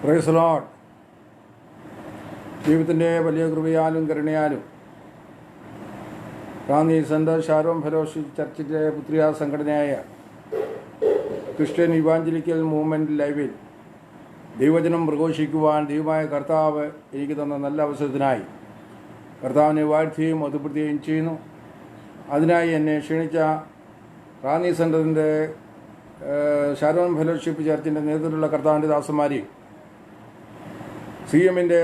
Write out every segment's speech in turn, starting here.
Praise Lord. ദൈവത്തിൻ്റെ വലിയ കൃപയാലും കരുണയാലും റാന്നി സെൻ്റ് ഷാരോൺ ഫെലോഷിപ്പ് ചർച്ചിൻ്റെ പുത്രിയാ സംഘടനയായ ക്രിസ്ത്യൻ ഇവാഞ്ചലിക്കൽ മൂവ്മെൻറ്റ് ലൈവിൽ ദൈവവചനം പ്രഘോഷിക്കുവാൻ ദൈവമായ കർത്താവ് എനിക്ക് തന്ന നല്ല അവസരത്തിനായി കർത്താവിനെ വാഴ്ത്തുകയും മഹത്വപ്പെടുത്തുകയും ചെയ്യുന്നു. അതിനായി എന്നെ ക്ഷണിച്ച റാന്നി സെൻ്ററിൻ്റെ ഷാരോൺ ഫെലോഷിപ്പ് ചർച്ചിൻ്റെ നേതൃത്വത്തിലുള്ള കർത്താവിൻ്റെ ദാസന്മാരെയും CMൻ്റെ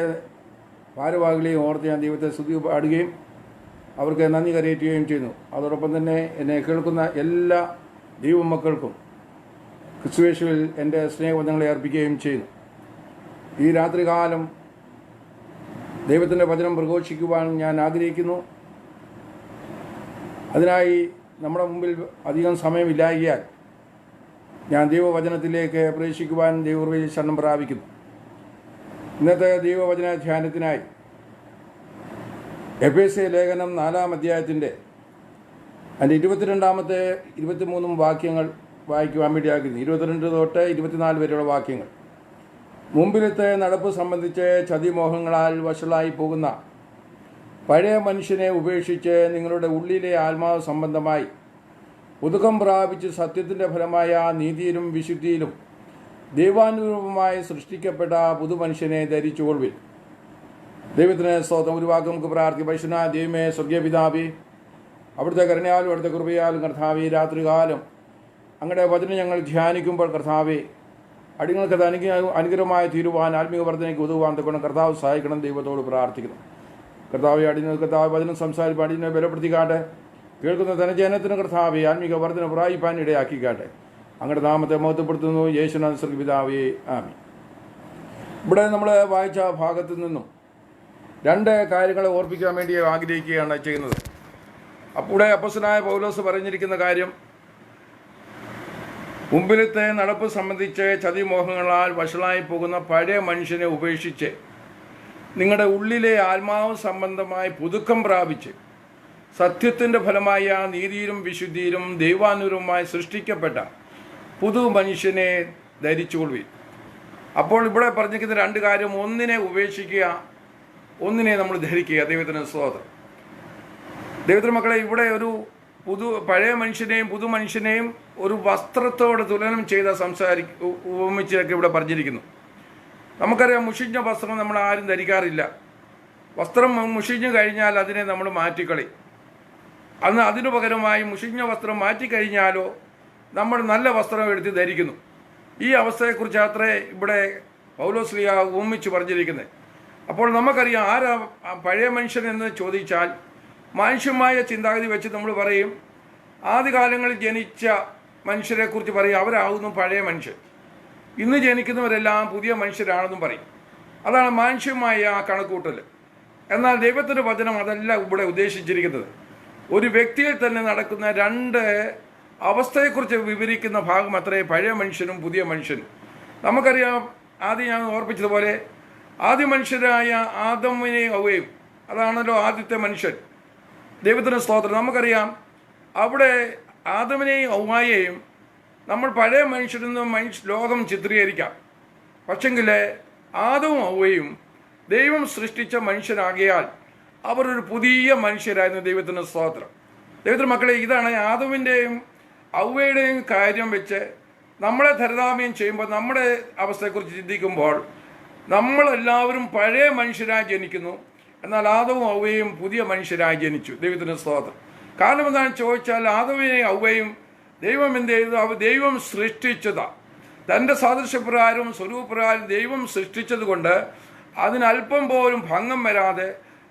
ഭാരവാഹികളെയും ഓർത്ത് ഞാൻ ദൈവത്തെ സ്തുതി പാടുകയും അവർക്ക് നന്ദി കരയറ്റുകയും ചെയ്യുന്നു. അതോടൊപ്പം തന്നെ എന്നെ കേൾക്കുന്ന എല്ലാ ദൈവമക്കൾക്കും ക്രിസ്തുയേശുവിൽ എൻ്റെ സ്നേഹവന്ദനങ്ങളെ അർപ്പിക്കുകയും ചെയ്യുന്നു. ഈ രാത്രികാലം ദൈവത്തിൻ്റെ വചനം പ്രഘോഷിക്കുവാൻ ഞാൻ ആഗ്രഹിക്കുന്നു. അതിനായി നമ്മുടെ മുമ്പിൽ അധികം സമയമില്ലായകയാൽ ഞാൻ ദൈവവചനത്തിലേക്ക് പ്രവേശിക്കുവാൻ ദൈവകൃപയിൽ ശരണം പ്രാപിക്കുന്നു. ഇന്നത്തെ ദൈവവചന ധ്യാനത്തിനായി എഫേസ്യ ലേഖനം 4-ാം അധ്യായത്തിൻ്റെ അതിൻ്റെ 22-ാമത്തെ 23 വാക്യങ്ങൾ വായിക്കുവാൻ വേണ്ടിയാക്കുന്നു. 22 തൊട്ട് 24 വരെയുള്ള വാക്യങ്ങൾ. മുമ്പിലത്തെ നടപ്പ് സംബന്ധിച്ച് ചതിമോഹങ്ങളാൽ വഷളായി പോകുന്ന പഴയ മനുഷ്യനെ ഉപേക്ഷിച്ച് നിങ്ങളുടെ ഉള്ളിലെ ആത്മാവ് സംബന്ധമായി പുതുക്കം പ്രാപിച്ച് സത്യത്തിൻ്റെ ഫലമായ നീതിയിലും വിശുദ്ധിയിലും ദൈവാനുരൂപമായി സൃഷ്ടിക്കപ്പെട്ട പുതുമനുഷ്യനെ ധരിച്ചുകൊള്ളുവിൻ. ദൈവത്തിന് സ്തോത്രം. ഒരു വാക്ക് നമുക്ക് പ്രാർത്ഥിക്കാം. പരിശുദ്ധനായ ദൈവമേ, സ്വർഗീയ പിതാവേ, അവിടുത്തെ കരുണയാലും അവിടുത്തെ കൃപയാലും കർത്താവേ, രാത്രികാലം അങ്ങയുടെ വചനം ഞങ്ങൾ ധ്യാനിക്കുമ്പോൾ കർത്താവേ, അടിങ്ങൾക്ക് അനുഗ്രഹമായി തീരുവാൻ ആത്മീയ വർദ്ധനയ്ക്ക് ഉതകുവാൻ തക്കണം കർത്താവ് സഹായിക്കണം. ദൈവത്തോട് പ്രാർത്ഥിക്കണം. കർത്താവെ, അടിങ്ങൾക്ക് കർത്താവ് വചനം സംസാരിപ്പാൻ അടിനെ ബലപ്പെടുത്തിക്കാട്ടെ. കേൾക്കുന്ന ധനജനത്തിന് കർത്താവെ ആത്മീക വർദ്ധന പ്രായിപ്പാൻ ഇടയാക്കിക്കാട്ടെ. അങ്ങയുടെ നാമത്തെ മഹത്വപ്പെടുത്തുന്നു. യേശുനാഥ സ്വർഗീയ പിതാവേ, ആമീൻ. ഇവിടെ നമ്മൾ വായിച്ച ഭാഗത്തു നിന്നും 2 കാര്യങ്ങളെ ഓർപ്പിക്കാൻ വേണ്ടി ആഗ്രഹിക്കുകയാണ് ചെയ്യുന്നത്. അപ്പോൾ അപ്പോസ്തലനായ പൗലോസ് പറഞ്ഞിരിക്കുന്ന കാര്യം, മുമ്പിലത്തെ നടപ്പ് സംബന്ധിച്ച് ചതിമോഹങ്ങളാൽ വഷളായി പോകുന്ന പഴയ മനുഷ്യനെ ഉപേക്ഷിച്ച് നിങ്ങളുടെ ഉള്ളിലെ ആത്മാവ് സംബന്ധമായി പുതുക്കം പ്രാപിച്ച് സത്യത്തിൻ്റെ ഫലമായ നീതിയിലും വിശുദ്ധിയിലും ദൈവാനുരൂപമായി സൃഷ്ടിക്കപ്പെട്ട പുതു മനുഷ്യനെ ധരിച്ചുകൊള്ളുവിൻ. അപ്പോൾ ഇവിടെ പറഞ്ഞിരിക്കുന്ന 2 കാര്യം, ഒന്നിനെ ഉപേക്ഷിക്കുക, ഒന്നിനെ നമ്മൾ ധരിക്കുക. ദൈവത്തിന് സ്തോത്രം. ദൈവത്തിന് മക്കളെ, ഇവിടെ ഒരു പഴയ മനുഷ്യനെയും പുതു മനുഷ്യനെയും ഒരു വസ്ത്രത്തോട് തുലനം ചെയ്ത ഉപമിച്ചൊക്കെ ഇവിടെ പറഞ്ഞിരിക്കുന്നു. നമുക്കറിയാം, മുഷിഞ്ഞ വസ്ത്രം നമ്മൾ ആരും ധരിക്കാറില്ല. വസ്ത്രം മുഷിഞ്ഞു കഴിഞ്ഞാൽ അതിനെ നമ്മൾ മാറ്റിക്കളി. അതിനു പകരമായി മുഷിഞ്ഞ വസ്ത്രം മാറ്റിക്കഴിഞ്ഞാലോ നമ്മൾ നല്ല വസ്ത്രം എടുത്ത് ധരിക്കുന്നു. ഈ അവസ്ഥയെക്കുറിച്ച് അത്രേ ഇവിടെ പൗലോസ് ശ്ലീഹ ഉപമിച്ച് പറഞ്ഞിരിക്കുന്നത്. അപ്പോൾ നമുക്കറിയാം, ആരാ പഴയ മനുഷ്യൻ എന്ന് ചോദിച്ചാൽ മനുഷ്യമായ ചിന്താഗതി വെച്ച് നമ്മൾ പറയും, ആദ്യകാലങ്ങളിൽ ജനിച്ച മനുഷ്യരെക്കുറിച്ച് പറയും അവരാകുന്നു പഴയ മനുഷ്യൻ. ഇന്ന് ജനിക്കുന്നവരെല്ലാം പുതിയ മനുഷ്യരാണെന്നും പറയും. അതാണ് മാനുഷ്യമായ ആ കണക്കൂട്ടൽ. എന്നാൽ ദൈവത്തിൻ്റെ വചനം അതല്ല ഇവിടെ ഉദ്ദേശിച്ചിരിക്കുന്നത്. ഒരു വ്യക്തിയിൽ തന്നെ നടക്കുന്ന 2 അവസ്ഥയെക്കുറിച്ച് വിവരിക്കുന്ന ഭാഗം അത്രേ പഴയ മനുഷ്യനും പുതിയ മനുഷ്യനും. നമുക്കറിയാം, ആദ്യം ഞാൻ ഓർപ്പിച്ചതുപോലെ ആദ്യ മനുഷ്യരായ ആദമിനെയും ഹവ്വയും, അതാണല്ലോ ആദ്യത്തെ മനുഷ്യൻ. ദൈവത്തിന് സ്തോത്രം. നമുക്കറിയാം, അവിടെ ആദമിനെയും ഹവ്വായെയും നമ്മൾ പഴയ മനുഷ്യരെന്ന് ലോകം ചിത്രീകരിക്കാം. പക്ഷെങ്കിൽ ആദവും ഹവ്വയും ദൈവം സൃഷ്ടിച്ച മനുഷ്യരാകിയാൽ അവർ ഒരു പുതിയ മനുഷ്യരായിരുന്നു. ദൈവത്തിന് സ്തോത്രം. ദൈവത്തിന് മക്കളെ, ഇതാണ് ആദമിൻ്റെയും ഹവ്വയുടെയും കാര്യം വെച്ച് നമ്മളെ താരതമ്യം ചെയ്യുമ്പോൾ നമ്മുടെ അവസ്ഥയെക്കുറിച്ച് ചിന്തിക്കുമ്പോൾ നമ്മളെല്ലാവരും പഴയ മനുഷ്യരായി ജനിക്കുന്നു. എന്നാൽ ആദവും ഹവ്വയും പുതിയ മനുഷ്യരായി ജനിച്ചു. ദൈവത്തിന് സ്തോത്രം. കാരണം എന്താണെന്ന് ചോദിച്ചാൽ, ആദമിനെയും ഹവ്വയും ദൈവം എന്ത് ചെയ്തു? ദൈവം സൃഷ്ടിച്ചതാണ്. തൻ്റെ സാദൃശ്യപ്രകാരവും സ്വരൂപപ്രകാരം ദൈവം സൃഷ്ടിച്ചത് കൊണ്ട് അതിനല്പം പോലും ഭംഗം വരാതെ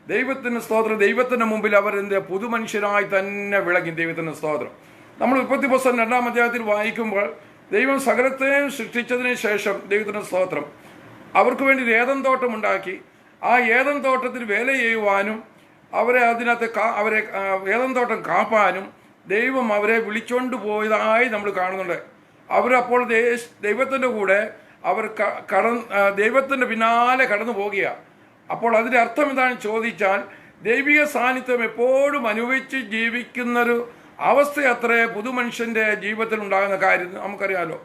ദൈവത്തിന് സ്തോത്രം, ദൈവത്തിൻ്റെ മുമ്പിൽ അവർ പുതുമനുഷ്യരായി തന്നെ വിളങ്ങി. ദൈവത്തിന് സ്തോത്രം. നമ്മൾ ഉൽപ്പത്തി പുസ്തകം 2-ാം അധ്യായത്തിൽ വായിക്കുമ്പോൾ ദൈവം സകലത്തെയും സൃഷ്ടിച്ചതിന് ശേഷം ദൈവത്തിന് സ്തോത്രം അവർക്ക് വേണ്ടി ഏദൻ തോട്ടം ഉണ്ടാക്കി. ആ ഏദൻ തോട്ടത്തിൽ വേല ചെയ്യുവാനും അതിനകത്ത് ഏദൻ തോട്ടം കാപ്പാനും ദൈവം അവരെ വിളിച്ചുകൊണ്ട് പോയതായി നമ്മൾ കാണുന്നുണ്ട്. അവരപ്പോൾ ദൈവത്തിൻ്റെ കൂടെ അവർ ദൈവത്തിൻ്റെ പിന്നാലെ കടന്നു പോകുക. അപ്പോൾ അതിൻ്റെ അർത്ഥം എന്താണെന്ന് ചോദിച്ചാൽ, ദൈവിക സാന്നിധ്യം എപ്പോഴും അനുഭവിച്ച് ജീവിക്കുന്നൊരു അവസ്ഥ അത്രേ പുതുമനുഷ്യൻ്റെ ജീവിതത്തിൽ ഉണ്ടാകുന്ന കാര്യം നമുക്കറിയാമല്ലോ.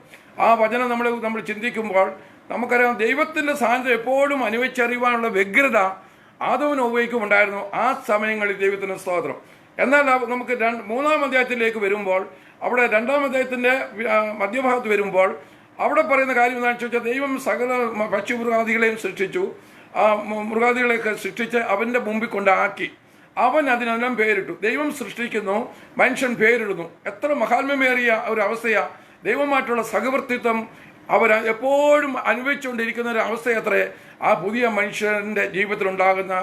ആ വചനം നമ്മൾ ചിന്തിക്കുമ്പോൾ നമുക്കറിയാം ദൈവത്തിൻ്റെ സാന്നിധ്യം എപ്പോഴും അനുഭവിച്ചറിയുവാനുള്ള വ്യഗ്രത ആദവും ഹവ്വയ്ക്കും ഉണ്ടായിരുന്നു ആ സമയങ്ങളിൽ. ദൈവത്തിന് സ്തോത്രം. എന്നാൽ നമുക്ക് മൂന്നാം അധ്യായത്തിലേക്ക് വരുമ്പോൾ, അവിടെ രണ്ടാം അധ്യായത്തിൻ്റെ മധ്യഭാഗത്ത് വരുമ്പോൾ അവിടെ പറയുന്ന കാര്യം എന്താണെന്ന് ചോദിച്ചാൽ, ദൈവം സകല പക്ഷിമൃഗാദികളെയും സൃഷ്ടിച്ചു. ആ മൃഗാദികളെയൊക്കെ സൃഷ്ടിച്ച് അവൻ്റെ മുമ്പിൽ കൊണ്ടാക്കി അവൻ അതിനെല്ലാം പേരിട്ടു. ദൈവം സൃഷ്ടിക്കുന്നു, മനുഷ്യൻ പേരിടുന്നു. എത്ര മഹാത്മ്യമേറിയ ഒരു അവസ്ഥയാണ്. ദൈവമായിട്ടുള്ള സഹവർത്തിത്വം അവർ എപ്പോഴും അനുഭവിച്ചുകൊണ്ടിരിക്കുന്ന ഒരു അവസ്ഥയത്രേ ആ പുതിയ മനുഷ്യൻ്റെ ജീവിതത്തിൽ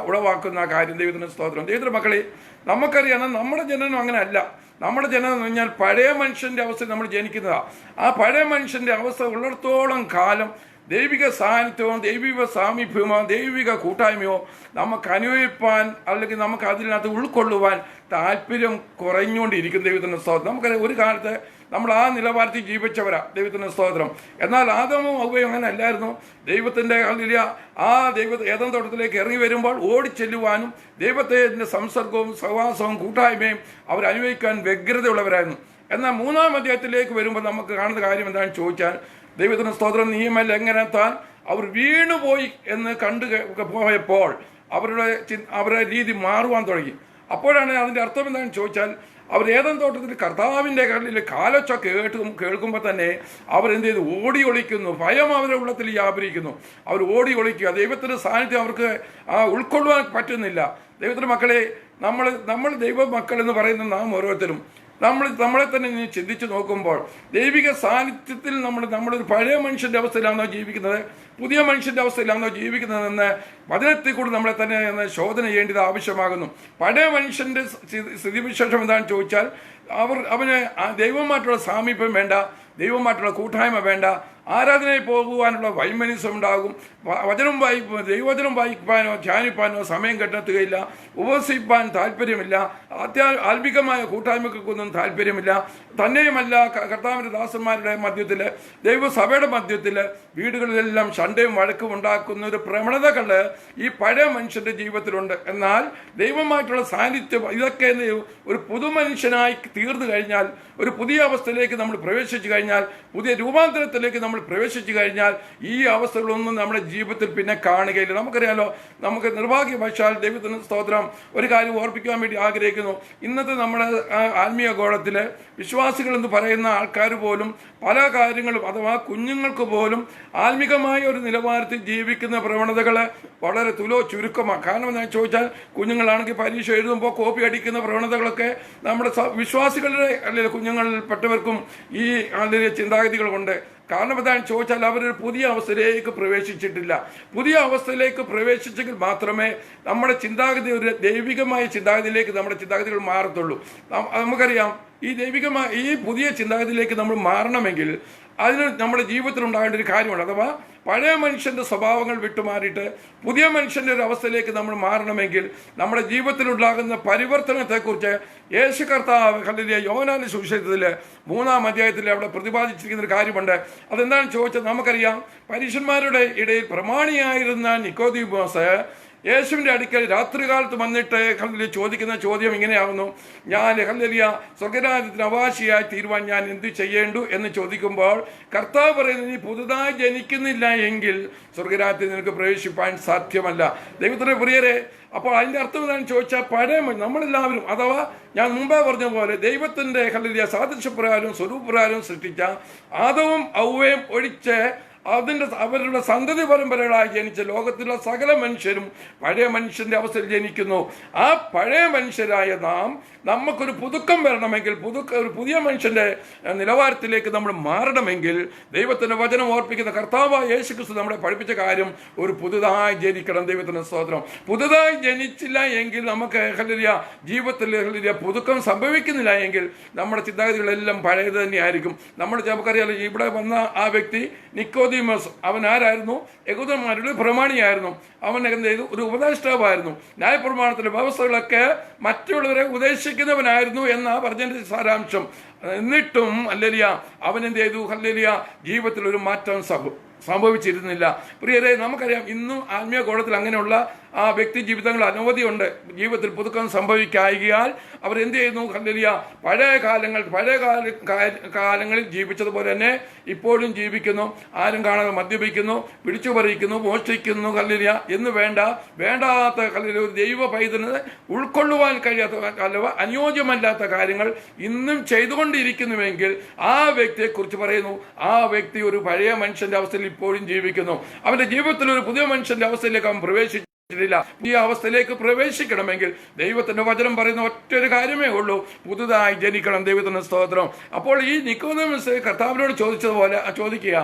ഉളവാക്കുന്ന കാര്യം. ദൈവത്തിന് സ്തോത്രം. ദൈവത്തിൻ്റെ മക്കളെ, നമുക്കറിയാം നമ്മുടെ ജനനം അങ്ങനെ അല്ല. നമ്മുടെ ജനനം എന്ന് പറഞ്ഞാൽ പഴയ മനുഷ്യൻ്റെ അവസ്ഥയിൽ നമ്മൾ ജനിക്കുന്നതാണ്. ആ പഴയ മനുഷ്യൻ്റെ അവസ്ഥ ഉള്ളിടത്തോളം കാലം ദൈവിക സാന്നിധ്യമോ ദൈവിക സാമീപ്യമോ ദൈവിക കൂട്ടായ്മയോ നമുക്ക് അനുഭവിപ്പാൻ അല്ലെങ്കിൽ നമുക്ക് അതിനകത്ത് ഉൾക്കൊള്ളുവാൻ താല്പര്യം കുറഞ്ഞുകൊണ്ടിരിക്കും. ദൈവത്തിൻ്റെ സ്തോത്രം. നമുക്കറിയാം ഒരു കാലത്ത് നമ്മൾ ആ നിലവാരത്തിൽ ജീവിച്ചവരാ. ദൈവത്തിൻ്റെ സ്തോത്രം. എന്നാൽ ആദമും ഹവ്വയും അങ്ങനെ അല്ലായിരുന്നു. ദൈവത്തിൻ്റെ ഏദൻ തോട്ടത്തിലേക്ക് ഇറങ്ങി വരുമ്പോൾ ഓടിച്ചെല്ലുവാനും ദൈവത്തിൻ്റെ സംസർഗവും സഹവാസവും കൂട്ടായ്മയും അവർ അനുഭവിക്കാൻ വ്യഗ്രതയുള്ളവരായിരുന്നു. എന്നാൽ മൂന്നാം അധ്യായത്തിലേക്ക് വരുമ്പോൾ നമുക്ക് കാണുന്ന കാര്യം എന്താണെന്ന് ചോദിച്ചാൽ, ദൈവത്തിന് സ്തോത്രം, നിയമലംഘനത്താൽ അവർ വീണുപോയി എന്ന് പോയപ്പോൾ അവരുടെ രീതി മാറുവാൻ തുടങ്ങി. അപ്പോഴാണ് അതിൻ്റെ അർത്ഥം എന്താണെന്ന് ചോദിച്ചാൽ, അവർ ഏദൻ തോട്ടത്തിൽ കർത്താവിൻ്റെ കണ്ണിൽ കാലൊച്ച കേൾക്കുമ്പോൾ തന്നെ അവരെന്ത് ചെയ്തു? ഓടി ഒളിക്കുന്നു. ഭയം അവരുടെ ഉള്ളത്തിൽ വ്യാപരിക്കുന്നു. അവർ ഓടി ഒളിക്കുക. ദൈവത്തിൻ്റെ സാന്നിധ്യം അവർക്ക് ഉൾക്കൊള്ളുവാൻ പറ്റുന്നില്ല. ദൈവത്തിൻ്റെ മക്കളെ, നമ്മൾ ദൈവ മക്കൾ എന്ന് പറയുന്ന നാം ഓരോരുത്തരും നമ്മളെ തന്നെ ചിന്തിച്ചു നോക്കുമ്പോൾ ദൈവിക സാന്നിധ്യത്തിൽ നമ്മളൊരു പഴയ മനുഷ്യൻ്റെ അവസ്ഥയിലാണോ ജീവിക്കുന്നത്, പുതിയ മനുഷ്യൻ്റെ അവസ്ഥയിലാണോ ജീവിക്കുന്നതെന്ന് വചനത്തിൽ കൂടി നമ്മളെ തന്നെ ശോധന ചെയ്യേണ്ടത് ആവശ്യമാകുന്നു. പഴയ മനുഷ്യൻ്റെ സ്ഥിതിവിശേഷം എന്താണെന്ന് ചോദിച്ചാൽ, അവന് ദൈവമായിട്ടുള്ള സാമീപ്യം വേണ്ട, ദൈവമായിട്ടുള്ള കൂട്ടായ്മ വേണ്ട, ആരാധനയിൽ പോകുവാനുള്ള വൈമനസ്യം ഉണ്ടാകും. ദൈവവചനം വായിക്കാനോ ധ്യാനിപ്പാനോ സമയം കണ്ടെത്തുകയില്ല. ഉപവസിപ്പാൻ താല്പര്യമില്ല. ആത്മികമായ കൂട്ടായ്മക്കൊന്നും താല്പര്യമില്ല. തന്നെയുമല്ല, കർത്താവിൻ്റെ ദാസന്മാരുടെ മധ്യത്തിൽ, ദൈവസഭയുടെ മധ്യത്തിൽ വീടുകളിലെല്ലാം ശണ്ടയും വഴക്കും ഉണ്ടാക്കുന്ന ഒരു പ്രവണതകൾ ഈ പഴയ മനുഷ്യൻ്റെ ജീവിതത്തിലുണ്ട്. എന്നാൽ ദൈവമായിട്ടുള്ള സാന്നിധ്യം ഇതൊക്കെ ഒരു പുതുമനുഷ്യനായി തീർന്നു കഴിഞ്ഞാൽ, ഒരു പുതിയ അവസ്ഥയിലേക്ക് നമ്മൾ പ്രവേശിച്ചു കഴിഞ്ഞാൽ, പുതിയ രൂപാന്തരത്തിലേക്ക് നമ്മൾ പ്രവേശിച്ചു കഴിഞ്ഞാൽ ഈ അവസ്ഥകളൊന്നും നമ്മുടെ ജീവിതത്തിൽ പിന്നെ കാണുകയില്ല. നമുക്കറിയാലോ, നമുക്ക് നിർഭാഗ്യവശാൽ ദൈവത്തിന് സ്തോത്രം ഒരു കാര്യം ഓർപ്പിക്കാൻ വേണ്ടി ആഗ്രഹിക്കുന്നു. ഇന്നത്തെ നമ്മുടെ ആത്മീയ ഗോളത്തിൽ വിശ്വാസികൾ എന്ന് പറയുന്ന ആൾക്കാർ പോലും പല കാര്യങ്ങളും, അഥവാ കുഞ്ഞുങ്ങൾക്ക് പോലും ആത്മികമായ ഒരു നിലവാരത്തിൽ ജീവിക്കുന്ന പ്രവണതകൾ വളരെ ചുരുക്കമാണ്. കാരണം എന്താ ചോദിച്ചാൽ, കുഞ്ഞുങ്ങളാണെങ്കിൽ പരീക്ഷ എഴുതുമ്പോൾ കോപ്പി അടിക്കുന്ന പ്രവണതകളൊക്കെ നമ്മുടെ വിശ്വാസികളുടെ അല്ലെങ്കിൽ കുഞ്ഞുങ്ങളിൽപ്പെട്ടവർക്കും ഈ ചിന്താഗതികളുണ്ട്. കാരണം എന്താണെന്ന് ചോദിച്ചാൽ, അവരൊരു പുതിയ അവസ്ഥയിലേക്ക് പ്രവേശിച്ചിട്ടില്ല. പുതിയ അവസ്ഥയിലേക്ക് പ്രവേശിച്ചെങ്കിൽ മാത്രമേ നമ്മുടെ ചിന്താഗതി ഒരു ദൈവികമായ ചിന്താഗതിയിലേക്ക് നമ്മുടെ ചിന്താഗതികൾ മാറത്തുള്ളൂ. നമുക്കറിയാം, ഈ പുതിയ ചിന്താഗതിയിലേക്ക് നമ്മൾ മാറണമെങ്കിൽ അതിന് നമ്മുടെ ജീവിതത്തിൽ ഉണ്ടാകേണ്ട ഒരു കാര്യമാണ്. അഥവാ പഴയ മനുഷ്യൻ്റെ സ്വഭാവങ്ങൾ വിട്ടുമാറിയിട്ട് പുതിയ മനുഷ്യൻ്റെ ഒരു അവസ്ഥയിലേക്ക് നമ്മൾ മാറണമെങ്കിൽ നമ്മുടെ ജീവിതത്തിലുണ്ടാകുന്ന പരിവർത്തനത്തെക്കുറിച്ച് യേശു കർത്താവ് യോഹന്നാന്റെ സുവിശേഷത്തിൽ 3-ാം അധ്യായത്തിൽ അവിടെ പ്രതിപാദിച്ചിരിക്കുന്ന ഒരു കാര്യമുണ്ട്. അതെന്താണെന്ന് ചോദിച്ചാൽ, നമുക്കറിയാം, പരീശന്മാരുടെ ഇടയിൽ പ്രമാണിയായിരുന്ന നിക്കോദീമോസ് യേശുവിൻ്റെ അടുക്കൽ രാത്രികാലത്ത് വന്നിട്ട് ചോദിക്കുന്ന ചോദ്യം ഇങ്ങനെയാകുന്നു: ഞാൻ സ്വർഗരാജ്യത്തിന് അവകാശിയായി തീരുവാൻ ഞാൻ എന്ത് ചെയ്യേണ്ടു എന്ന് ചോദിക്കുമ്പോൾ കർത്താവ് പറയുന്നത്, നീ പുതുതായി ജനിക്കുന്നില്ല എങ്കിൽ സ്വർഗരാജ്യത്തിൽ നിനക്ക് പ്രവേശിപ്പാൻ സാധ്യമല്ല. ദൈവത്തിന്റെ പ്രിയരെ, അപ്പോൾ അതിൻ്റെ അർത്ഥം എന്താണെന്ന് ചോദിച്ചാൽ, നമ്മളെല്ലാവരും, അഥവാ ഞാൻ മുമ്പേ പറഞ്ഞ പോലെ ദൈവത്തിൻ്റെ സാദൃശ്യപ്രകാരവും സ്വരൂപപ്രകാരവും സൃഷ്ടിച്ച ആദവും ഹവ്വയും ഒഴിച്ച് അവരുടെ സന്തതി പരമ്പരകളായി ജനിച്ച ലോകത്തിലുള്ള സകല മനുഷ്യരും പഴയ മനുഷ്യന്റെ അവസ്ഥയിൽ ജനിക്കുന്നു. ആ പഴയ മനുഷ്യരായ നമുക്കൊരു പുതുക്കം വരണമെങ്കിൽ, ഒരു പുതിയ മനുഷ്യന്റെ നിലവാരത്തിലേക്ക് നമ്മൾ മാറണമെങ്കിൽ ദൈവത്തിന്റെ വചനം ഓർപ്പിക്കുന്ന കർത്താവായ യേശുക്രിസ്തു നമ്മളെ പഠിപ്പിച്ച കാര്യം ഒരു പുതുതായി ജനിക്കണം. ദൈവത്തിന്റെ സ്തോത്രം. പുതുതായി ജനിച്ചില്ല എങ്കിൽ നമുക്ക് ജീവിതത്തിൽ പുതുക്കം സംഭവിക്കുന്നില്ല എങ്കിൽ നമ്മുടെ ചിന്താഗതികളെല്ലാം പഴയത് തന്നെയായിരിക്കും. നമുക്കറിയാലോ, ഇവിടെ വന്ന ആ വ്യക്തി നിക്കോദീമോസ്, അവൻ ആരായിരുന്നു? യഹൂദന്മാരുടെ പ്രമാണിയായിരുന്നു. അവൻ എന്ത് ചെയ്തു? ഒരു ഉപദേഷ്ടാവായിരുന്നു. ന്യായപ്രമാണത്തിലെ വ്യവസ്ഥകളൊക്കെ മറ്റുള്ളവരെ ഉപദേശിക്കുന്നവനായിരുന്നു എന്നാ പറഞ്ഞതിന്റെ സാരാംശം. എന്നിട്ടും അവൻ എന്ത് ചെയ്തു? ജീവിതത്തിൽ ഒരു മാറ്റം സംഭവിച്ചിരുന്നില്ല. പ്രിയരെ, നമുക്കറിയാം, ഇന്നും ആത്മീയ കോളത്തിൽ അങ്ങനെയുള്ള ആ വ്യക്തി ജീവിതങ്ങൾ അനവധിയുണ്ട്. ജീവിതത്തിൽ പുതുക്കം സംഭവിക്കായികയാൽ അവർ എന്ത് ചെയ്യുന്നു? ഹല്ലേലൂയ, പഴയ കാലങ്ങളിൽ ജീവിച്ചതുപോലെ തന്നെ ഇപ്പോഴും ജീവിക്കുന്നു. ആരും കാണാതെ മദ്യപിക്കുന്നു, പിടിച്ചു പറിക്കുന്നു, മോഷ്ടിക്കുന്നു, ഹല്ലേലൂയ എന്ന് വേണ്ടാത്ത ഹല്ലേലൂയ ഒരു ദൈവ പൈതലിന് ഉൾക്കൊള്ളുവാൻ കഴിയാത്ത അഥവാ അനുയോജ്യമല്ലാത്ത കാര്യങ്ങൾ ഇന്നും ചെയ്തുകൊണ്ടിരിക്കുന്നുവെങ്കിൽ ആ വ്യക്തിയെക്കുറിച്ച് പറയുന്നു, ആ വ്യക്തി ഒരു പഴയ മനുഷ്യന്റെ അവസ്ഥയിൽ ഇപ്പോഴും ജീവിക്കുന്നു. അവന്റെ ജീവിതത്തിൽ ഒരു പുതിയ മനുഷ്യന്റെ അവസ്ഥയിലേക്ക് അവൻ പ്രവേശിച്ചിട്ടില്ല. ഈ അവസ്ഥയിലേക്ക് പ്രവേശിക്കണമെങ്കിൽ ദൈവത്തിന്റെ വചനം പറയുന്ന ഒറ്റൊരു കാര്യമേ ഉള്ളൂ, പുതുതായി ജനിക്കണം. ദൈവത്തിന്റെ സ്തോത്രം. അപ്പോൾ ഈ നിക്കോദെമസ് കർത്താവിനോട് ചോദിക്കുക,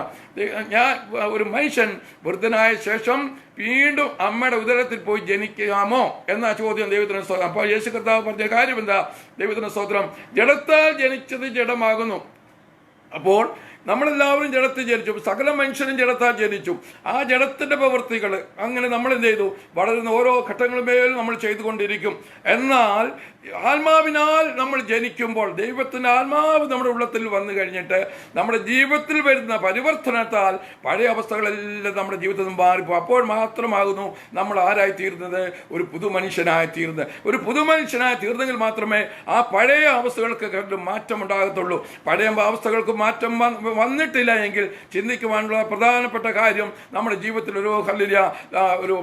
ഞാൻ ഒരു മനുഷ്യൻ വൃദ്ധനായ ശേഷം വീണ്ടും അമ്മയുടെ ഉദരത്തിൽ പോയി ജനിക്കാമോ എന്ന ചോദ്യം ദൈവത്തിന് സ്തോത്രം. അപ്പോൾ യേശു കർത്താവ് പറഞ്ഞ കാര്യം എന്താ? ദൈവത്തിന് സ്തോത്രം, ജഡത്താൽ ജനിച്ചത് ജഡമാകുന്നു. അപ്പോൾ നമ്മളെല്ലാവരും ജഡത്തിൽ ജനിച്ചു, സകല മനുഷ്യനും ജഡത്താൽ ജനിച്ചു. ആ ജഡത്തിന്റെ പ്രവൃത്തികൾ അങ്ങനെ നമ്മൾ എന്ത് ചെയ്തു? വളരുന്ന ഓരോ ഘട്ടങ്ങളുമേലും നമ്മൾ ചെയ്തുകൊണ്ടിരിക്കും. എന്നാൽ ആത്മാവിനാൽ നമ്മൾ ജനിക്കുമ്പോൾ ദൈവത്തിന്റെ ആത്മാവ് നമ്മുടെ ഉള്ളത്തിൽ വന്നു കഴിഞ്ഞിട്ട് നമ്മുടെ ജീവിതത്തിൽ വരുന്ന പരിവർത്തനത്താൽ പഴയ അവസ്ഥകളെല്ലാം നമ്മുടെ ജീവിതത്തിൽ നിന്ന് മാറിപ്പോ. അപ്പോൾ മാത്രമാകുന്നു നമ്മൾ ആരായി തീരുന്നത്? ഒരു പുതുമനുഷ്യനായി തീരുന്നത്. ഒരു പുതുമനുഷ്യനായി തീർന്നെങ്കിൽ മാത്രമേ ആ പഴയ അവസ്ഥകൾക്ക് മാറ്റം ഉണ്ടാകത്തുള്ളൂ. പഴയ അവസ്ഥകൾക്ക് മാറ്റം വന്നിട്ടില്ല എങ്കിൽ ചിന്തിക്കുവാനുള്ള പ്രധാനപ്പെട്ട കാര്യം നമ്മുടെ ജീവിതത്തിൽ ഒരു ഹല്ലേലൂയ ഒരു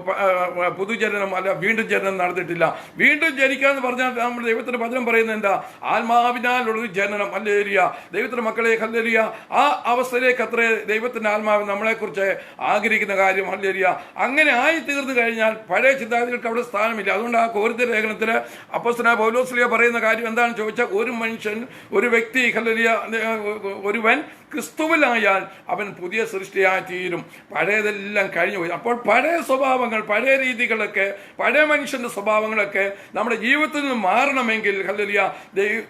പുതുജനനം അല്ല വീണ്ടും ജനനം നടന്നിട്ടില്ല. വീണ്ടും ജനിക്കാന്ന് പറഞ്ഞാൽ നമ്മൾ ദൈവത്തിന്റെ വചനം പറയുന്നത് എന്താ? ആത്മാവിനാലുള്ളൊരു ജനനം. ഹല്ലേലൂയ. ദൈവത്തിന്റെ മക്കളെ ഹല്ലേലൂയ ആ അവസ്ഥയിലേക്ക് അത്രേ ദൈവത്തിന്റെ ആത്മാവ് നമ്മളെക്കുറിച്ച് ആഗ്രഹിക്കുന്ന കാര്യം. ഹല്ലേലൂയ. അങ്ങനെ ആയി തീർന്നു കഴിഞ്ഞാൽ പഴയ ചിന്താഗതികൾക്ക് അവിടെ സ്ഥാനമില്ല. അതുകൊണ്ട് ആ കൊരിന്ത്യർ ലേഖനത്തിൽ അപ്പോസ്തലനായ പൗലോസ് പറയുന്ന കാര്യം എന്താണെന്ന് ചോദിച്ചാൽ, ഒരു മനുഷ്യൻ ഒരു വ്യക്തി ഹല്ലേലൂയ ഒരുവൻ ക്രിസ്തുവിലായാൽ അവൻ പുതിയ സൃഷ്ടിയായി തീരും. പഴയതെല്ലാം കഴിഞ്ഞു പോയി. അപ്പോൾ പഴയ സ്വഭാവങ്ങൾ, പഴയ രീതികളൊക്കെ, പഴയ മനുഷ്യന്റെ സ്വഭാവങ്ങളൊക്കെ നമ്മുടെ ജീവിതത്തിൽ നിന്ന് മാറണമെങ്കിൽ ഹല്ലേലൂയ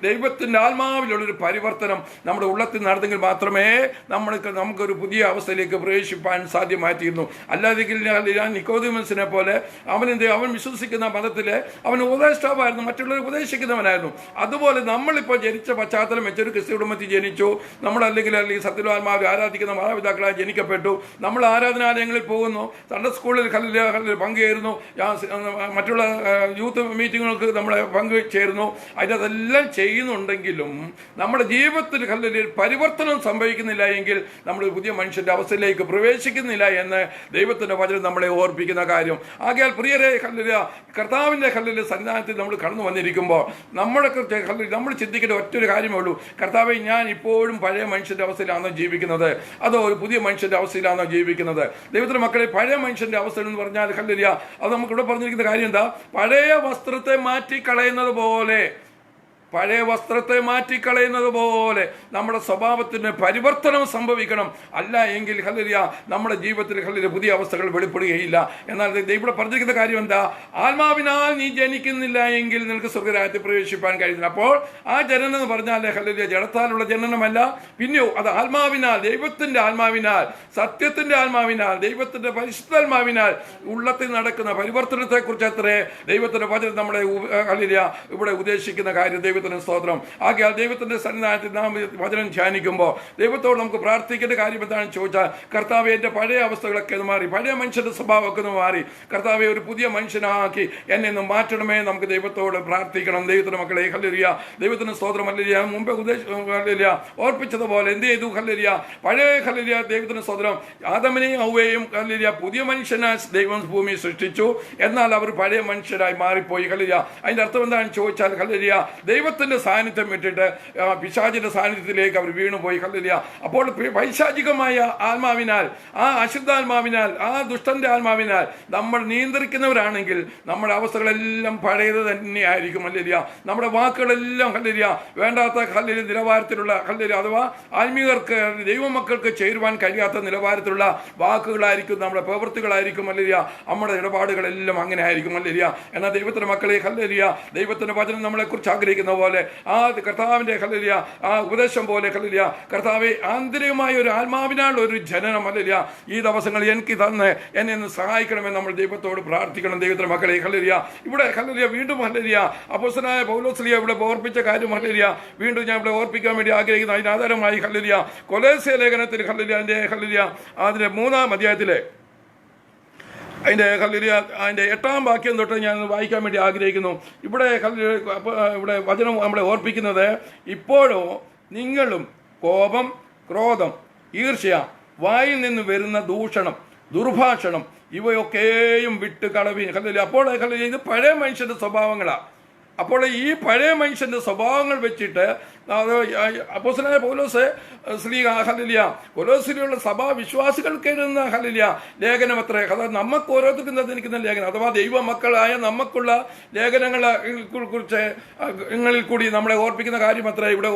ദൈവത്തിന്റെ ആത്മാവിലുള്ളൊരു പരിവർത്തനം നമ്മുടെ ഉള്ളത്തിൽ നടന്നെങ്കിൽ മാത്രമേ നമുക്കൊരു പുതിയ അവസ്ഥയിലേക്ക് പ്രവേശിപ്പാൻ സാധ്യമായി തീരുന്നു. അല്ലാതെങ്കിൽ നിക്കോദെമസിനെ പോലെ അവൻ വിശ്വസിക്കുന്ന മതത്തിലെ അവൻ ഉപദേഷ്ടാവായിരുന്നു, മറ്റുള്ളവർ ഉപദേശിക്കുന്നവനായിരുന്നു. അതുപോലെ നമ്മളിപ്പോൾ ജനിച്ച പശ്ചാത്തലം വെച്ചൊരു ക്രിസ്തു കുടുംബത്തിൽ ജനിച്ചു, നമ്മളല്ലെങ്കിൽ സത്യവാന്മാരെ ആരാധിക്കുന്ന മാതാപിതാക്കളായി ജനിക്കപ്പെട്ടു, നമ്മൾ ആരാധനാലയങ്ങളിൽ പോകുന്നു, സൺഡേ സ്കൂളിൽ പങ്കുചേരുന്നു, മറ്റുള്ള യൂത്ത് മീറ്റിങ്ങുകൾക്ക് നമ്മളെ പങ്കുചേരുന്നു. അതിനതെല്ലാം ചെയ്യുന്നുണ്ടെങ്കിലും നമ്മുടെ ജീവിതത്തിൽ പരിവർത്തനം സംഭവിക്കുന്നില്ല എങ്കിൽ നമ്മൾ പുതിയ മനുഷ്യന്റെ അവസ്ഥയിലേക്ക് പ്രവേശിക്കുന്നില്ല എന്ന് ദൈവത്തിന്റെ വചനം നമ്മളെ ഓർപ്പിക്കുന്ന കാര്യം. ആകയാൽ പ്രിയരെ കർത്താവിന്റെ സന്നിധാനത്തിൽ നമ്മൾ കടന്നു വന്നിരിക്കുമ്പോൾ നമ്മൾ ചിന്തിക്കേണ്ട ഒറ്റൊരു കാര്യമേ ഉള്ളൂ, കർത്താവെ ഞാൻ ഇപ്പോഴും പഴയ മനുഷ്യന്റെ അവസ്ഥയിലാണോ ജീവിക്കുന്നത്, അതോ ഒരു പുതിയ മനുഷ്യന്റെ അവസ്ഥയിലാണോ ജീവിക്കുന്നത്? ദൈവത്തിന്റെ മക്കളെ, പഴയ മനുഷ്യന്റെ അവസ്ഥ എന്ന് പറഞ്ഞാൽ ഹല്ലേലൂയ അത് നമുക്കിവിടെ പറഞ്ഞിരിക്കുന്ന കാര്യം എന്താ? പഴയ വസ്ത്രത്തെ മാറ്റിക്കളയുന്നത് പോലെ, പഴയ വസ്ത്രത്തെ മാറ്റിക്കളയുന്നത് പോലെ നമ്മുടെ സ്വഭാവത്തിന് പരിവർത്തനം സംഭവിക്കണം. അല്ല എങ്കിൽ ഹല്ലേലൂയ നമ്മുടെ ജീവിതത്തിൽ ഹല്ലേലൂയ പുതിയ അവസ്ഥകൾ വെളിപ്പെടുകയില്ല. എന്നാൽ ദൈവം പറഞ്ഞിരിക്കുന്ന കാര്യം എന്താ? ആത്മാവിനാൽ നീ ജനിക്കുന്നില്ല എങ്കിൽ നിനക്ക് സ്വർഗ്ഗരാജ്യത്തിൽ പ്രവേശിപ്പാൻ കഴിയുന്നില്ല. അപ്പോൾ ആ ജനനം എന്ന് പറഞ്ഞാൽ ഹല്ലേലൂയ ജഡത്താലുള്ള ജനനമല്ല, പിന്നെയോ അത് ആത്മാവിനാൽ, ദൈവത്തിന്റെ ആത്മാവിനാൽ, സത്യത്തിന്റെ ആത്മാവിനാൽ, ദൈവത്തിന്റെ പരിശുദ്ധാത്മാവിനാൽ ഉള്ളത്തിൽ നടക്കുന്ന പരിവർത്തനത്തെ കുറിച്ച് അത്രേ ദൈവത്തിന്റെ വചനം നമ്മളെ ഹല്ലേലൂയ ഇവിടെ ഉദ്ദേശിക്കുന്ന കാര്യം. ദൈവത്തിന് സ്തോത്രം. ആകയാൽ ദൈവത്തിന്റെ സന്നിധാനത്തിൽ നാം വചനം ധ്യാനിക്കുമ്പോൾ ദൈവത്തോട് നമുക്ക് പ്രാർത്ഥിക്കേണ്ട കാര്യം എന്താണെന്ന് ചോദിച്ചാൽ, കർത്താവെ എന്റെ പഴയ അവസ്ഥകളൊക്കെ മാറി, പഴയ മനുഷ്യന്റെ സ്വഭാവമൊക്കെ മാറി, കർത്താവെ ഒരു പുതിയ മനുഷ്യനാക്കി എന്നെ ഒന്ന് മാറ്റണമേ. നമുക്ക് ദൈവത്തോട് പ്രാർത്ഥിക്കണം. ദൈവത്തിന്റെ മക്കളെ ഹല്ലേലൂയ ദൈവത്തിന് സ്തോത്രം. ഹല്ലേലൂയ മുമ്പേ ഹല്ലേലൂയ ഓർപ്പിച്ചതുപോലെ എന്ത് ചെയ്തു? ഹല്ലേലൂയ പഴയ ഹല്ലേലൂയ ദൈവത്തിന് സ്തോത്രം ആദമിനെയും ഹവ്വയെയും ഹല്ലേലൂയ പുതിയ മനുഷ്യനായി ദൈവം ഭൂമി സൃഷ്ടിച്ചു. എന്നാൽ അവർ പഴയ മനുഷ്യരായി മാറിപ്പോയി. ഹല്ലേലൂയ അതിന്റെ അർത്ഥം എന്താണെന്ന് ചോദിച്ചാൽ, ഹല്ലേലൂയ ദൈവത്തിന്റെ സാന്നിധ്യം വിട്ടിട്ട് പിശാചിന്റെ സാന്നിധ്യത്തിലേക്ക് അവർ വീണുപോയി. ഹല്ലേലൂയ അപ്പോൾ പൈശാചികമായ ആത്മാവിനാൽ, ആ അശുദ്ധാത്മാവിനാൽ, ആ ദുഷ്ടന്റെ ആത്മാവിനാൽ നമ്മൾ നിയന്ത്രിക്കുന്നവരാണെങ്കിൽ നമ്മുടെ അവസ്ഥകളെല്ലാം പഴയത് തന്നെയായിരിക്കും. ഹല്ലേലൂയ നമ്മുടെ വാക്കുകളെല്ലാം ഹല്ലേലൂയ വേണ്ടാത്ത ഹല്ലേലൂയ നിലവാരത്തിലുള്ള ഹല്ലേലൂയ അഥവാ ആത്മീയർക്ക് ദൈവമക്കൾക്ക് ചേരുവാൻ കഴിയാത്ത നിലവാരത്തിലുള്ള വാക്കുകളായിരിക്കും, നമ്മുടെ പ്രവൃത്തികളായിരിക്കും. ഹല്ലേലൂയ നമ്മുടെ ഇടപാടുകളെല്ലാം അങ്ങനെ ആയിരിക്കും. ഹല്ലേലൂയ എന്നാൽ ദൈവത്തിന്റെ മക്കളെ ഹല്ലേലൂയ ദൈവത്തിന്റെ വചനം നമ്മളെ കുറിച്ച് ആഗ്രഹിക്കുന്ന പോലെ ആ കർത്താവിന്റെ ഹല്ലേലൂയ ആ ഉപദേശം പോലെ ഹല്ലേലൂയ കർത്താവെ ആന്തരികമായ ഒരു ആത്മാവിനാൽ ഒരു ജനനം ഹല്ലേലൂയ ഈ ദിവസങ്ങൾ എനിക്ക് തന്ന് എന്നെ ഒന്ന് സഹായിക്കണമെന്ന് നമ്മൾ ദൈവത്തോട് പ്രാർത്ഥിക്കണം. ദൈവത്തിന്റെ മക്കളെ ഹല്ലേലൂയ ഇവിടെ ഹല്ലേലൂയ വീണ്ടും ഹല്ലേലൂയ അപ്പോസ്തലനായ പൗലോസ് ഇവിടെ ഓർപ്പിച്ച കാര്യം ഹല്ലേലൂയ വീണ്ടും ഞാൻ ഇവിടെ ഓർപ്പിക്കാൻ വേണ്ടി ആഗ്രഹിക്കുന്നു. അതിനാധാരമായി ഹല്ലേലൂയ കൊലോസ്യ ലേഖനത്തിൽ ഹല്ലേലൂയ അതിന്റെ 3-ാം അധ്യായത്തിലെ അതിൻ്റെ 8-ാം വാക്യം തൊട്ട് ഞാൻ വായിക്കാൻ വേണ്ടി ആഗ്രഹിക്കുന്നു. ഇവിടെ ഇവിടെ വചനം നമ്മളെ ഓർപ്പിക്കുന്നത്, ഇപ്പോഴോ നിങ്ങളും കോപം, ക്രോധം, ഈർഷ്യ, വായിൽ നിന്ന് വരുന്ന ദൂഷണം, ദുർഭാഷണം ഇവയൊക്കെയും വിട്ട് കളവീൻ. അപ്പോൾ ഇത് പഴയ മനുഷ്യന്റെ സ്വഭാവങ്ങളാണ്. അപ്പോൾ ഈ പഴയ മനുഷ്യന്റെ സ്വഭാവങ്ങൾ വെച്ചിട്ട് അപ്പോസ്തലനായ പൗലോസ് കൊലോസിലുള്ള സഭാ വിശ്വാസികൾക്ക് എഴുതുന്ന ലേഖനം അത്രേ. അതായത് നമുക്ക് ഓരോരുത്തർക്കും തന്നിരിക്കുന്ന ലേഖനം, അഥവാ ദൈവമക്കളായ നമുക്കുള്ള ലേഖനങ്ങളെ കുറിച്ച് കൂടി നമ്മളെ ഓർപ്പിക്കുന്ന കാര്യം അത്രേ ഇവിടെ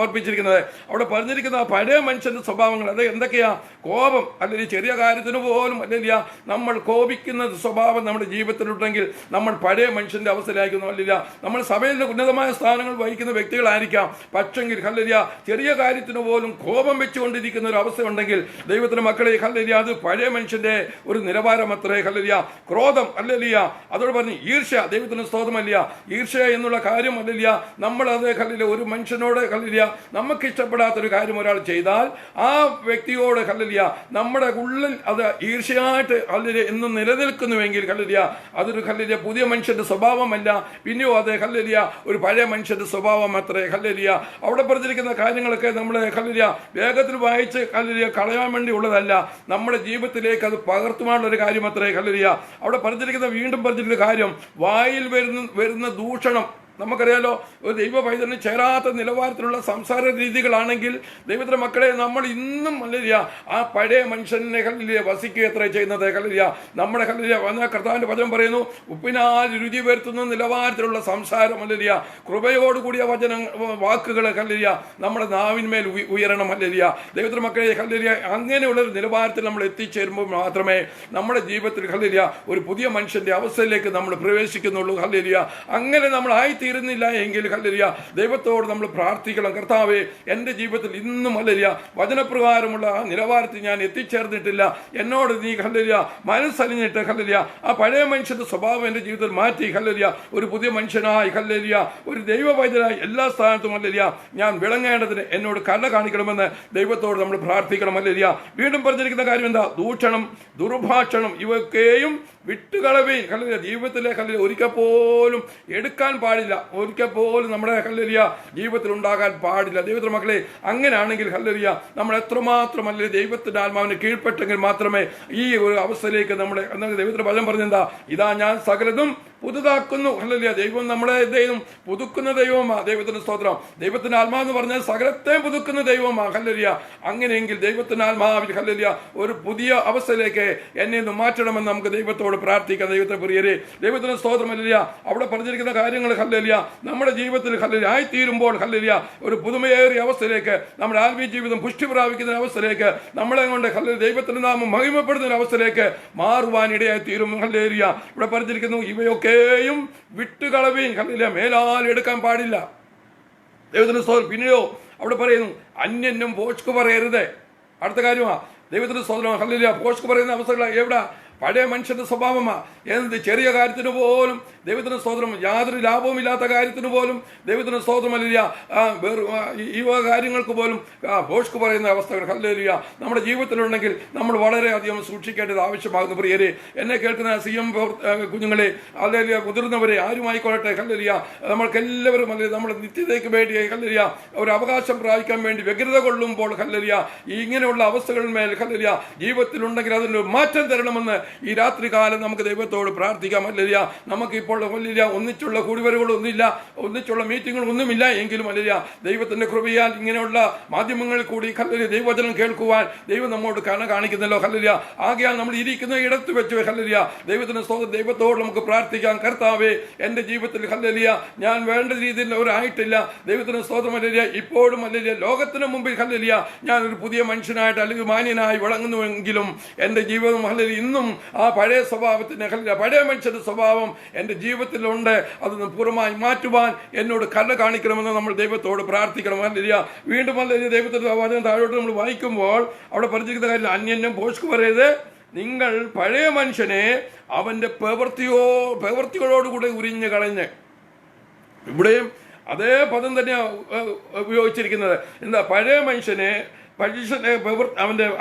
ഓർപ്പിച്ചിരിക്കുന്നത്. അവിടെ പറഞ്ഞിരിക്കുന്ന പഴയ മനുഷ്യന്റെ സ്വഭാവങ്ങൾ അത് എന്തൊക്കെയാ? കോപം, അല്ലെങ്കിൽ ചെറിയ കാര്യത്തിന് പോലും അല്ലെങ്കിൽ നമ്മൾ കോപിക്കുന്ന സ്വഭാവം നമ്മുടെ ജീവിതത്തിലുണ്ടെങ്കിൽ നമ്മൾ പഴയ മനുഷ്യന്റെ അവസ്ഥയിലായിരിക്കുന്നു. അല്ലില്ല, നമ്മൾ സഭയിൽ ഉന്നതമായ സ്ഥാനങ്ങൾ വഹിക്കുന്ന വ്യക്തികളായിരിക്കാം, പക്ഷെങ്കിൽ ചെറിയ കാര്യത്തിന് പോലും കോപം വെച്ചുകൊണ്ടിരിക്കുന്ന ഒരു അവസ്ഥ ഉണ്ടെങ്കിൽ ദൈവത്തിന്റെ മക്കളെ അത് പഴയ മനുഷ്യന്റെ ഒരു നിലവാരം അത്രേ. ക്രോധം അല്ലല്ല, അതോട് പറഞ്ഞ് ഈർഷ്യ, ദൈവത്തിന് സ്തോത്രമല്ല. ഈർഷ്യ എന്നുള്ള കാര്യം അല്ലല്ല, നമ്മളത് ഒരു മനുഷ്യനോട് നമുക്ക് ഇഷ്ടപ്പെടാത്തൊരു കാര്യം ഒരാൾ ചെയ്താൽ ആ വ്യക്തിയോട് നമ്മുടെ ഉള്ളിൽ അത് ഈർഷ്യയായിട്ട് എന്നും നിലനിൽക്കുന്നുവെങ്കിൽ അതൊരു പുതിയ മനുഷ്യന്റെ സ്വഭാവമല്ല, പിന്നെയോ അത് ഒരു പഴയ മനുഷ്യന്റെ സ്വഭാവം അത്രേ. അവിടെ പറഞ്ഞിരിക്കുന്ന കാര്യങ്ങളൊക്കെ നമ്മളെ വേഗത്തിൽ വായിച്ച് കളയാൻ വേണ്ടി ഉള്ളതല്ല, നമ്മുടെ ജീവിതത്തിലേക്ക് അത് പകർത്തുവാനുള്ള ഒരു കാര്യം അത്രേ. അവിടെ പറഞ്ഞിരിക്കുന്ന വീണ്ടും പറഞ്ഞിരിക്കുന്ന കാര്യം, വായിൽ വരുന്ന ദൂഷണം. നമുക്കറിയാലോ, ഒരു ദൈവ പൈതലിന് ചേരാത്ത നിലവാരത്തിലുള്ള സംസാര രീതികളാണെങ്കിൽ ദൈവത്തിന്റെ മക്കളെ നമ്മൾ ഇന്നും ആ പഴയ മനുഷ്യനെ വസിക്കുക എത്ര ചെയ്യുന്നത്. നമ്മുടെ വന്ന കർത്താവിന്റെ വചനം പറയുന്നു, ഉപ്പിനാൽ രുചി വരുത്തുന്ന നിലവാരത്തിലുള്ള സംസാരം കൃപയോടുകൂടിയ വാക്കുകൾ നമ്മുടെ നാവിന്മേൽ ഉയരണം. ദൈവത്തിന്റെ മക്കളെ അങ്ങനെയുള്ളൊരു നിലവാരത്തിൽ നമ്മൾ എത്തിച്ചേരുമ്പോൾ മാത്രമേ നമ്മുടെ ജീവിതത്തിൽ ഒരു പുതിയ മനുഷ്യന്റെ അവസ്ഥയിലേക്ക് നമ്മൾ പ്രവേശിക്കുന്നുള്ളൂ. അങ്ങനെ നമ്മൾ തീരുന്നില്ല എങ്കിൽ ദൈവത്തോട് നമ്മൾ പ്രാർത്ഥിക്കണം, കർത്താവേ, എൻ്റെ ജീവിതത്തിൽ ഇന്നും വചനപ്രകാരമുള്ള നിലവാരത്തിൽ ഞാൻ എത്തിച്ചേർന്നിട്ടില്ല, എന്നോട് നീ മനസ്സലിഞ്ഞിട്ട് ആ പഴയ മനുഷ്യന്റെ സ്വഭാവം എൻ്റെ ജീവിതത്തിൽ മാറ്റി ഒരു പുതിയ മനുഷ്യനായി ഒരു ദൈവവൈദ്യനായി എല്ലാ സ്ഥാനത്തും ഞാൻ വിളങ്ങേണ്ടതിന് എന്നോട് കരുണ കാണിക്കണമെന്ന് ദൈവത്തോട് നമ്മൾ പ്രാർത്ഥിക്കണം. വീണ്ടും പറഞ്ഞിരിക്കുന്ന കാര്യം എന്താ? ദൂഷണം, ദുർഭാഷണം ഇവയൊക്കെയും വിട്ടുകളവേ. ജീവിതത്തിലെ ഒരിക്കൽ പോലും എടുക്കാൻ പാടില്ല, ഒരിക്കൽ പോലും നമ്മുടെ ജീവിതത്തിൽ ഉണ്ടാകാൻ പാടില്ല. ദൈവത്തിന്റെ മക്കളെ, അങ്ങനെയാണെങ്കിൽ നമ്മൾ എത്രമാത്രം ദൈവത്തിന്റെ ആത്മാവിനെ കീഴ്പ്പെട്ടെങ്കിൽ മാത്രമേ ഈ ഒരു അവസ്ഥയിലേക്ക് നമ്മുടെ ദൈവത്തിന്റെ വചനം പറഞ്ഞെന്താ? ഇതാ ഞാൻ സകലതും പുതുതാക്കുന്നു. ദൈവം നമ്മളെ ദൈവം പുതുക്കുന്ന ദൈവമാ. ദൈവത്തിന്റെ സ്തോത്രം. ദൈവത്തിന്റെ ആത്മാവെന്ന് പറഞ്ഞാൽ സകലത്തെയും പുതുക്കുന്ന ദൈവമാ. അങ്ങനെയെങ്കിൽ ദൈവത്തിന്റെ ആത്മാവിൽ ഒരു പുതിയ അവസ്ഥയിലേക്ക് എന്നെ ഒന്ന് മാറ്റണമെന്ന് നമുക്ക് ദൈവത്തോട് പ്രാർത്ഥിക്കാം. ദൈവത്തെ പ്രിയരെ, ദൈവത്തിന്റെ സ്തോത്രം. അവിടെ പറഞ്ഞിരിക്കുന്ന കാര്യങ്ങൾ നമ്മുടെ ജീവിതത്തിൽ ആയിത്തീരുമ്പോൾ ഒരു പുതുമയേറിയ അവസ്ഥയിലേക്ക്, നമ്മുടെ ആത്മീയ ജീവിതം പുഷ്ടി പ്രാപിക്കുന്ന അവസ്ഥയിലേക്ക്, നമ്മളെ കൊണ്ട് ദൈവത്തിന്റെ നാമം മഹിമപ്പെടുന്ന അവസ്ഥയിലേക്ക് മാറുവാൻ ഇടയായി തീരും. ഇവിടെ പറഞ്ഞിരിക്കുന്നു, ഇവയൊക്കെ വിട്ടുകളവീൻ. മേലാൽ എടുക്കാൻ പാടില്ല. ദൈവത്തിന്റെ സ്തോത്രം. പിന്നെയോ അവിടെ പറയുന്നു, അന്യനും പോഷ്ക് പറയരുത്. അടുത്ത കാര്യമാ ദൈവത്തിന്റെ സ്തോത്രം. പോഷ്ക് പറയുന്ന അവസ്ഥകൾ എവിടെ? പഴയ മനുഷ്യന്റെ സ്വഭാവമാ. എന്ത് ചെറിയ കാര്യത്തിന് പോലും ദൈവത്തിന് സ്തോത്രം, യാതൊരു ലാഭവുമില്ലാത്ത കാര്യത്തിന് പോലും ദൈവത്തിന് സ്തോത്രമല്ല, ഈ കാര്യങ്ങൾക്ക് പോലും പോഷ്ക് പറയുന്ന അവസ്ഥകൾ നമ്മുടെ ജീവിതത്തിലുണ്ടെങ്കിൽ നമ്മൾ വളരെയധികം സൂക്ഷിക്കേണ്ടത് ആവശ്യമാകുന്നു. പ്രിയരെ, എന്നെ കേൾക്കുന്ന CM കുഞ്ഞുങ്ങളെ, അല്ലെങ്കിൽ മുതിർന്നവരെ, ആരുമായിക്കൊള്ളട്ടെ, നമ്മൾക്കെല്ലാവരും നമ്മുടെ നിത്യതയ്ക്ക് വേണ്ടി ഒരു അവകാശം പ്രാപിക്കാൻ വേണ്ടി വ്യഗ്രത കൊള്ളുമ്പോൾ ഇങ്ങനെയുള്ള അവസ്ഥകളിന്മേൽ ജീവിതത്തിലുണ്ടെങ്കിൽ അതിനൊരു മാറ്റം തരണമെന്ന് ഈ രാത്രി കാലം നമുക്ക് ദൈവത്തോട് പ്രാർത്ഥിക്കാം. നമുക്കിപ്പോൾ ഒന്നിച്ചുള്ള കൂടിവരവുകളൊന്നുമില്ല, ഒന്നിച്ചുള്ള മീറ്റിങ്ങുകളൊന്നുമില്ല എങ്കിലും ദൈവത്തിന്റെ കൃപയാൽ ഇങ്ങനെയുള്ള മാധ്യമങ്ങളിൽ കൂടി ദൈവവചനം കേൾക്കുവാൻ ദൈവം നമ്മോട് കാണിക്കുന്നല്ലോ. ആകയാൽ നമ്മൾ ഇരിക്കുന്ന ഇടത്ത് വെച്ച് ദൈവത്തിന്റെ സ്തോത്രം, ദൈവത്തോട് നമുക്ക് പ്രാർത്ഥിക്കാം. കർത്താവേ, എന്റെ ജീവിതത്തിൽ ഞാൻ വേണ്ട രീതിയിൽ ഒരായിട്ടില്ല. ദൈവത്തിന് സ്തോത്രം. ഇപ്പോഴും ലോകത്തിന് മുമ്പിൽ ഞാൻ ഒരു പുതിയ മനുഷ്യനായിട്ട് അല്ലെങ്കിൽ മാന്യനായി വിളങ്ങുന്നുവെങ്കിലും എന്റെ ജീവിതം ഇന്നും ആ പഴയ സ്വഭാവത്തിന് പഴയ മനുഷ്യന്റെ സ്വഭാവം എന്റെ ജീവിതത്തിലുണ്ട്. അതൊന്ന് പൂർണ്ണമായി മാറ്റുവാൻ എന്നോട് കരുണ കാണിക്കണമെന്ന് നമ്മൾ ദൈവത്തോട് പ്രാർത്ഥിക്കണം. വീണ്ടും ദൈവത്തിന്റെ വചനം താഴോട്ട് നമ്മൾ വായിക്കുമ്പോൾ അവിടെ പറഞ്ഞിരിക്കുന്ന കാര്യം, അന്യനും പോഷ്ക് പറയരുത്. നിങ്ങൾ പഴയ മനുഷ്യനെ അവന്റെ പ്രവൃത്തികളോടുകൂടെ ഉരിഞ്ഞു കളഞ്ഞ്. ഇവിടെയും അതേ പദം തന്നെയാണ് ഉപയോഗിച്ചിരിക്കുന്നത്. എന്താ? പഴയ മനുഷ്യനെ മനുഷ്യനെ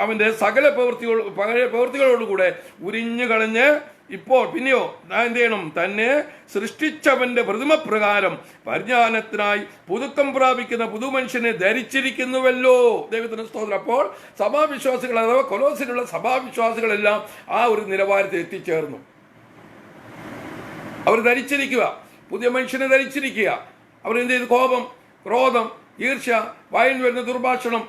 അവന്റെ സകല പ്രവൃത്തികളോടുകൂടെ ഉരിഞ്ഞു കളഞ്ഞ് ഇപ്പോൾ പിന്നെയോ എന്ത് ചെയ്യണം? തന്നെ സൃഷ്ടിച്ചവന്റെ പ്രതിമപ്രകാരം പരിജ്ഞാനത്തിനായി പുതുക്കം പ്രാപിക്കുന്ന പുതുമനുഷ്യനെ ധരിച്ചിരിക്കുന്നുവല്ലോ. ദൈവത്തിന് സ്തോത്രം. അപ്പോൾ സഭാവിശ്വാസികൾ അഥവാ കൊലോസിലുള്ള സഭാവിശ്വാസികളെല്ലാം ആ ഒരു നിലവാരത്തിൽ എത്തിച്ചേർന്നു. അവർ ധരിച്ചിരിക്കുക, പുതിയ മനുഷ്യനെ ധരിച്ചിരിക്കുക. അവരെന്ത് ചെയ്തു? കോപം, ക്രോധം, ഈർഷ്യ, വായിൽ വരുന്ന ദുർഭാഷണം,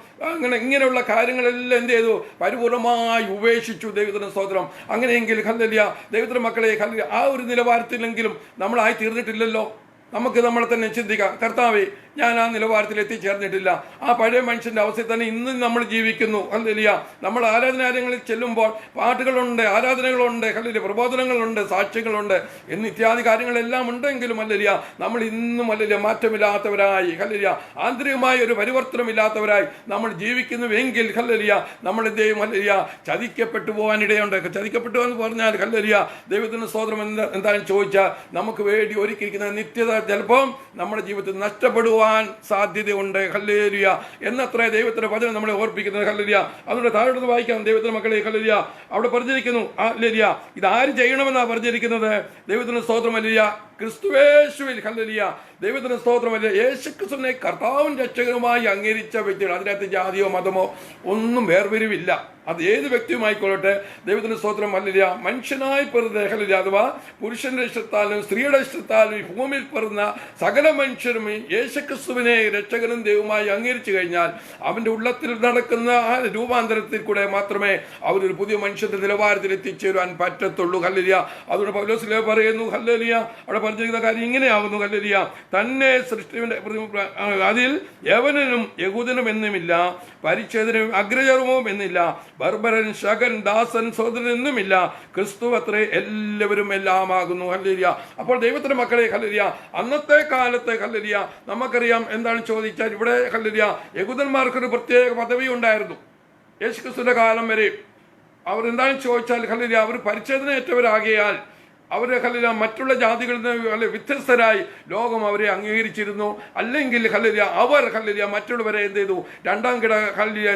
ഇങ്ങനെയുള്ള കാര്യങ്ങളെല്ലാം എന്ത് ചെയ്തു? പരിപൂർണമായി ഉപേക്ഷിച്ചു. ദൈവത്തിന് സ്തോത്രം. അങ്ങനെയെങ്കിൽ ഹല്ലേലൂയ, ദൈവത്തിന്റെ മക്കളെ ഹല്ലേലൂയ, ആ ഒരു നിലവാരത്തിലെങ്കിലും നമ്മളായി തീർന്നിട്ടില്ലല്ലോ. നമുക്ക് നമ്മളെ തന്നെ ചിന്തിക്കാം, കർത്താവേ, ഞാൻ ആ നിലവാരത്തിൽ എത്തിച്ചേർന്നിട്ടില്ല. ആ പഴയ മനുഷ്യന്റെ അവസ്ഥയിൽ തന്നെ ഇന്നും നമ്മൾ ജീവിക്കുന്നു. ഹല്ലേലൂയ. നമ്മൾ ആരാധനാലയങ്ങളിൽ ചെല്ലുമ്പോൾ പാട്ടുകളുണ്ട്, ആരാധനകളുണ്ട്, ഹല്ലേലൂയ, പ്രബോധനങ്ങളുണ്ട്, സാക്ഷ്യങ്ങളുണ്ട് എന്ന് ഇത്യാദി കാര്യങ്ങളെല്ലാം ഉണ്ടെങ്കിലും ഹല്ലേലൂയ, നമ്മൾ ഇന്നും ഹല്ലേലൂയ മാറ്റമില്ലാത്തവരായി, ഹല്ലേലൂയ, ആന്തരികമായ ഒരു പരിവർത്തനമില്ലാത്തവരായി നമ്മൾ ജീവിക്കുന്നുവെങ്കിൽ ഹല്ലേലൂയ, നമ്മൾ എന്ത് ചെയ്യും? ഹല്ലേലൂയ, ചതിക്കപ്പെട്ടു പോകാനിടയുണ്ട്. ചതിക്കപ്പെട്ടു എന്ന് പറഞ്ഞാൽ ഹല്ലേലൂയ, ദൈവത്തിന് സ്തോത്രം എന്താണെന്ന് ചോദിച്ചാൽ നമുക്ക് വേണ്ടി ഒരുക്കിയിരിക്കുന്ന നിത്യത ചിലപ്പം നമ്മുടെ ജീവിതത്തിൽ നഷ്ടപ്പെടുവാൻ സാധ്യതയുണ്ട്. ഹല്ലേലൂയ. എന്നത്ര ദൈവത്തിന്റെ വചനം നമ്മളെ ഓർപ്പിക്കുന്നത്. ഹല്ലേലൂയ. അതുകൊണ്ട് താഴോട്ട് വായിക്കാം. ദൈവത്തിന്റെ മക്കളെ ഹല്ലേലൂയ, അവിടെ പറഞ്ഞിരിക്കുന്നു. ഹല്ലേലൂയ, ഇതാര് ചെയ്യണമെന്നാണ് പറഞ്ഞിരിക്കുന്നത്? ദൈവത്തിന് സ്തോത്രം. ഹല്ലേലൂയ, ക്രിസ്തുയേശുവിൽ. ഹല്ലേലൂയ, ദൈവത്തിന് സ്തോത്രം. ഹല്ലേലൂയ, യേശുക്രിസ്തുവിനെ കർത്താവും രക്ഷകനുമായി അംഗീകരിച്ച വ്യക്തികൾ. അതിനകത്ത് ജാതിയോ മതമോ ഒന്നും വേർതിരിവില്ല. അത് ഏത് വ്യക്തിയുമായിക്കൊള്ളട്ടെ. ദൈവത്തിന് സ്തോത്രം. ഹല്ലേലൂയ, മനുഷ്യനായി പിറന്ന ഹല്ലേലൂയ, അഥവാ പുരുഷന്റെ ഇഷ്ടത്താലും സ്ത്രീയുടെ ഇഷ്ടത്താലും ഈ ഭൂമിയിൽ പിറന്ന സകല മനുഷ്യരും യേശുക്രിസ്തുവിനെ രക്ഷകനും ദൈവമായി അംഗീകരിച്ചു കഴിഞ്ഞാൽ അവന്റെ ഉള്ളത്തിൽ നടക്കുന്ന ആ രൂപാന്തരത്തിൽ കൂടെ മാത്രമേ അവരൊരു പുതിയ മനുഷ്യന്റെ നിലവാരത്തിൽ എത്തിച്ചേരുവാൻ പറ്റത്തുള്ളൂ. ഹല്ലേലൂയ. അതുകൊണ്ട് പൗലോസ് പറയുന്നു, ഹല്ലേലൂയ, അവിടെ പറഞ്ഞിരിക്കുന്ന കാര്യം ഇങ്ങനെയാകുന്നു. ഹല്ലേലൂയ, തന്നെ സൃഷ്ടിയുടെ അതിൽ യവനനും യഹൂദനും എന്നുമില്ല, പരിച്ഛേദനും അഗ്രചർമ്മവും എന്നില്ല, ബർബരൻ, ശകൻ, ദാസൻ, സോദരൻ എന്നുമില്ല, ക്രിസ്തു അത്രേ എല്ലാവരും എല്ലാമാകുന്നു. ഹല്ലേലൂയ. അപ്പോൾ ദൈവത്തിന്റെ മക്കളെ ഹല്ലേലൂയ, അന്നത്തെ കാലത്തെ ഹല്ലേലൂയ നമുക്കറിയാം എന്താണ് ചോദിച്ചാൽ ഇവിടെ ഹല്ലേലൂയ യഹൂദന്മാർക്കൊരു പ്രത്യേക പദവി ഉണ്ടായിരുന്നു. യേശുക്രിസ്തുവിന്റെ കാലം വരെ അവർ എന്താണെന്ന് ചോദിച്ചാൽ ഹല്ലേലൂയ, അവർ പരിച്ഛേദനയേറ്റവരാകിയാൽ അവരെ ഹല്ലേലൂയ മറ്റുള്ള ജാതികളിൽ നിന്ന് വ്യത്യസ്തരായി ലോകം അവരെ അംഗീകരിച്ചിരുന്നു. അല്ലെങ്കിൽ ഹല്ലേലൂയ അവർ ഹല്ലേലൂയ മറ്റുള്ളവരെ എന്ത് ചെയ്തു? രണ്ടാം കിട ഹല്ലേലൂയ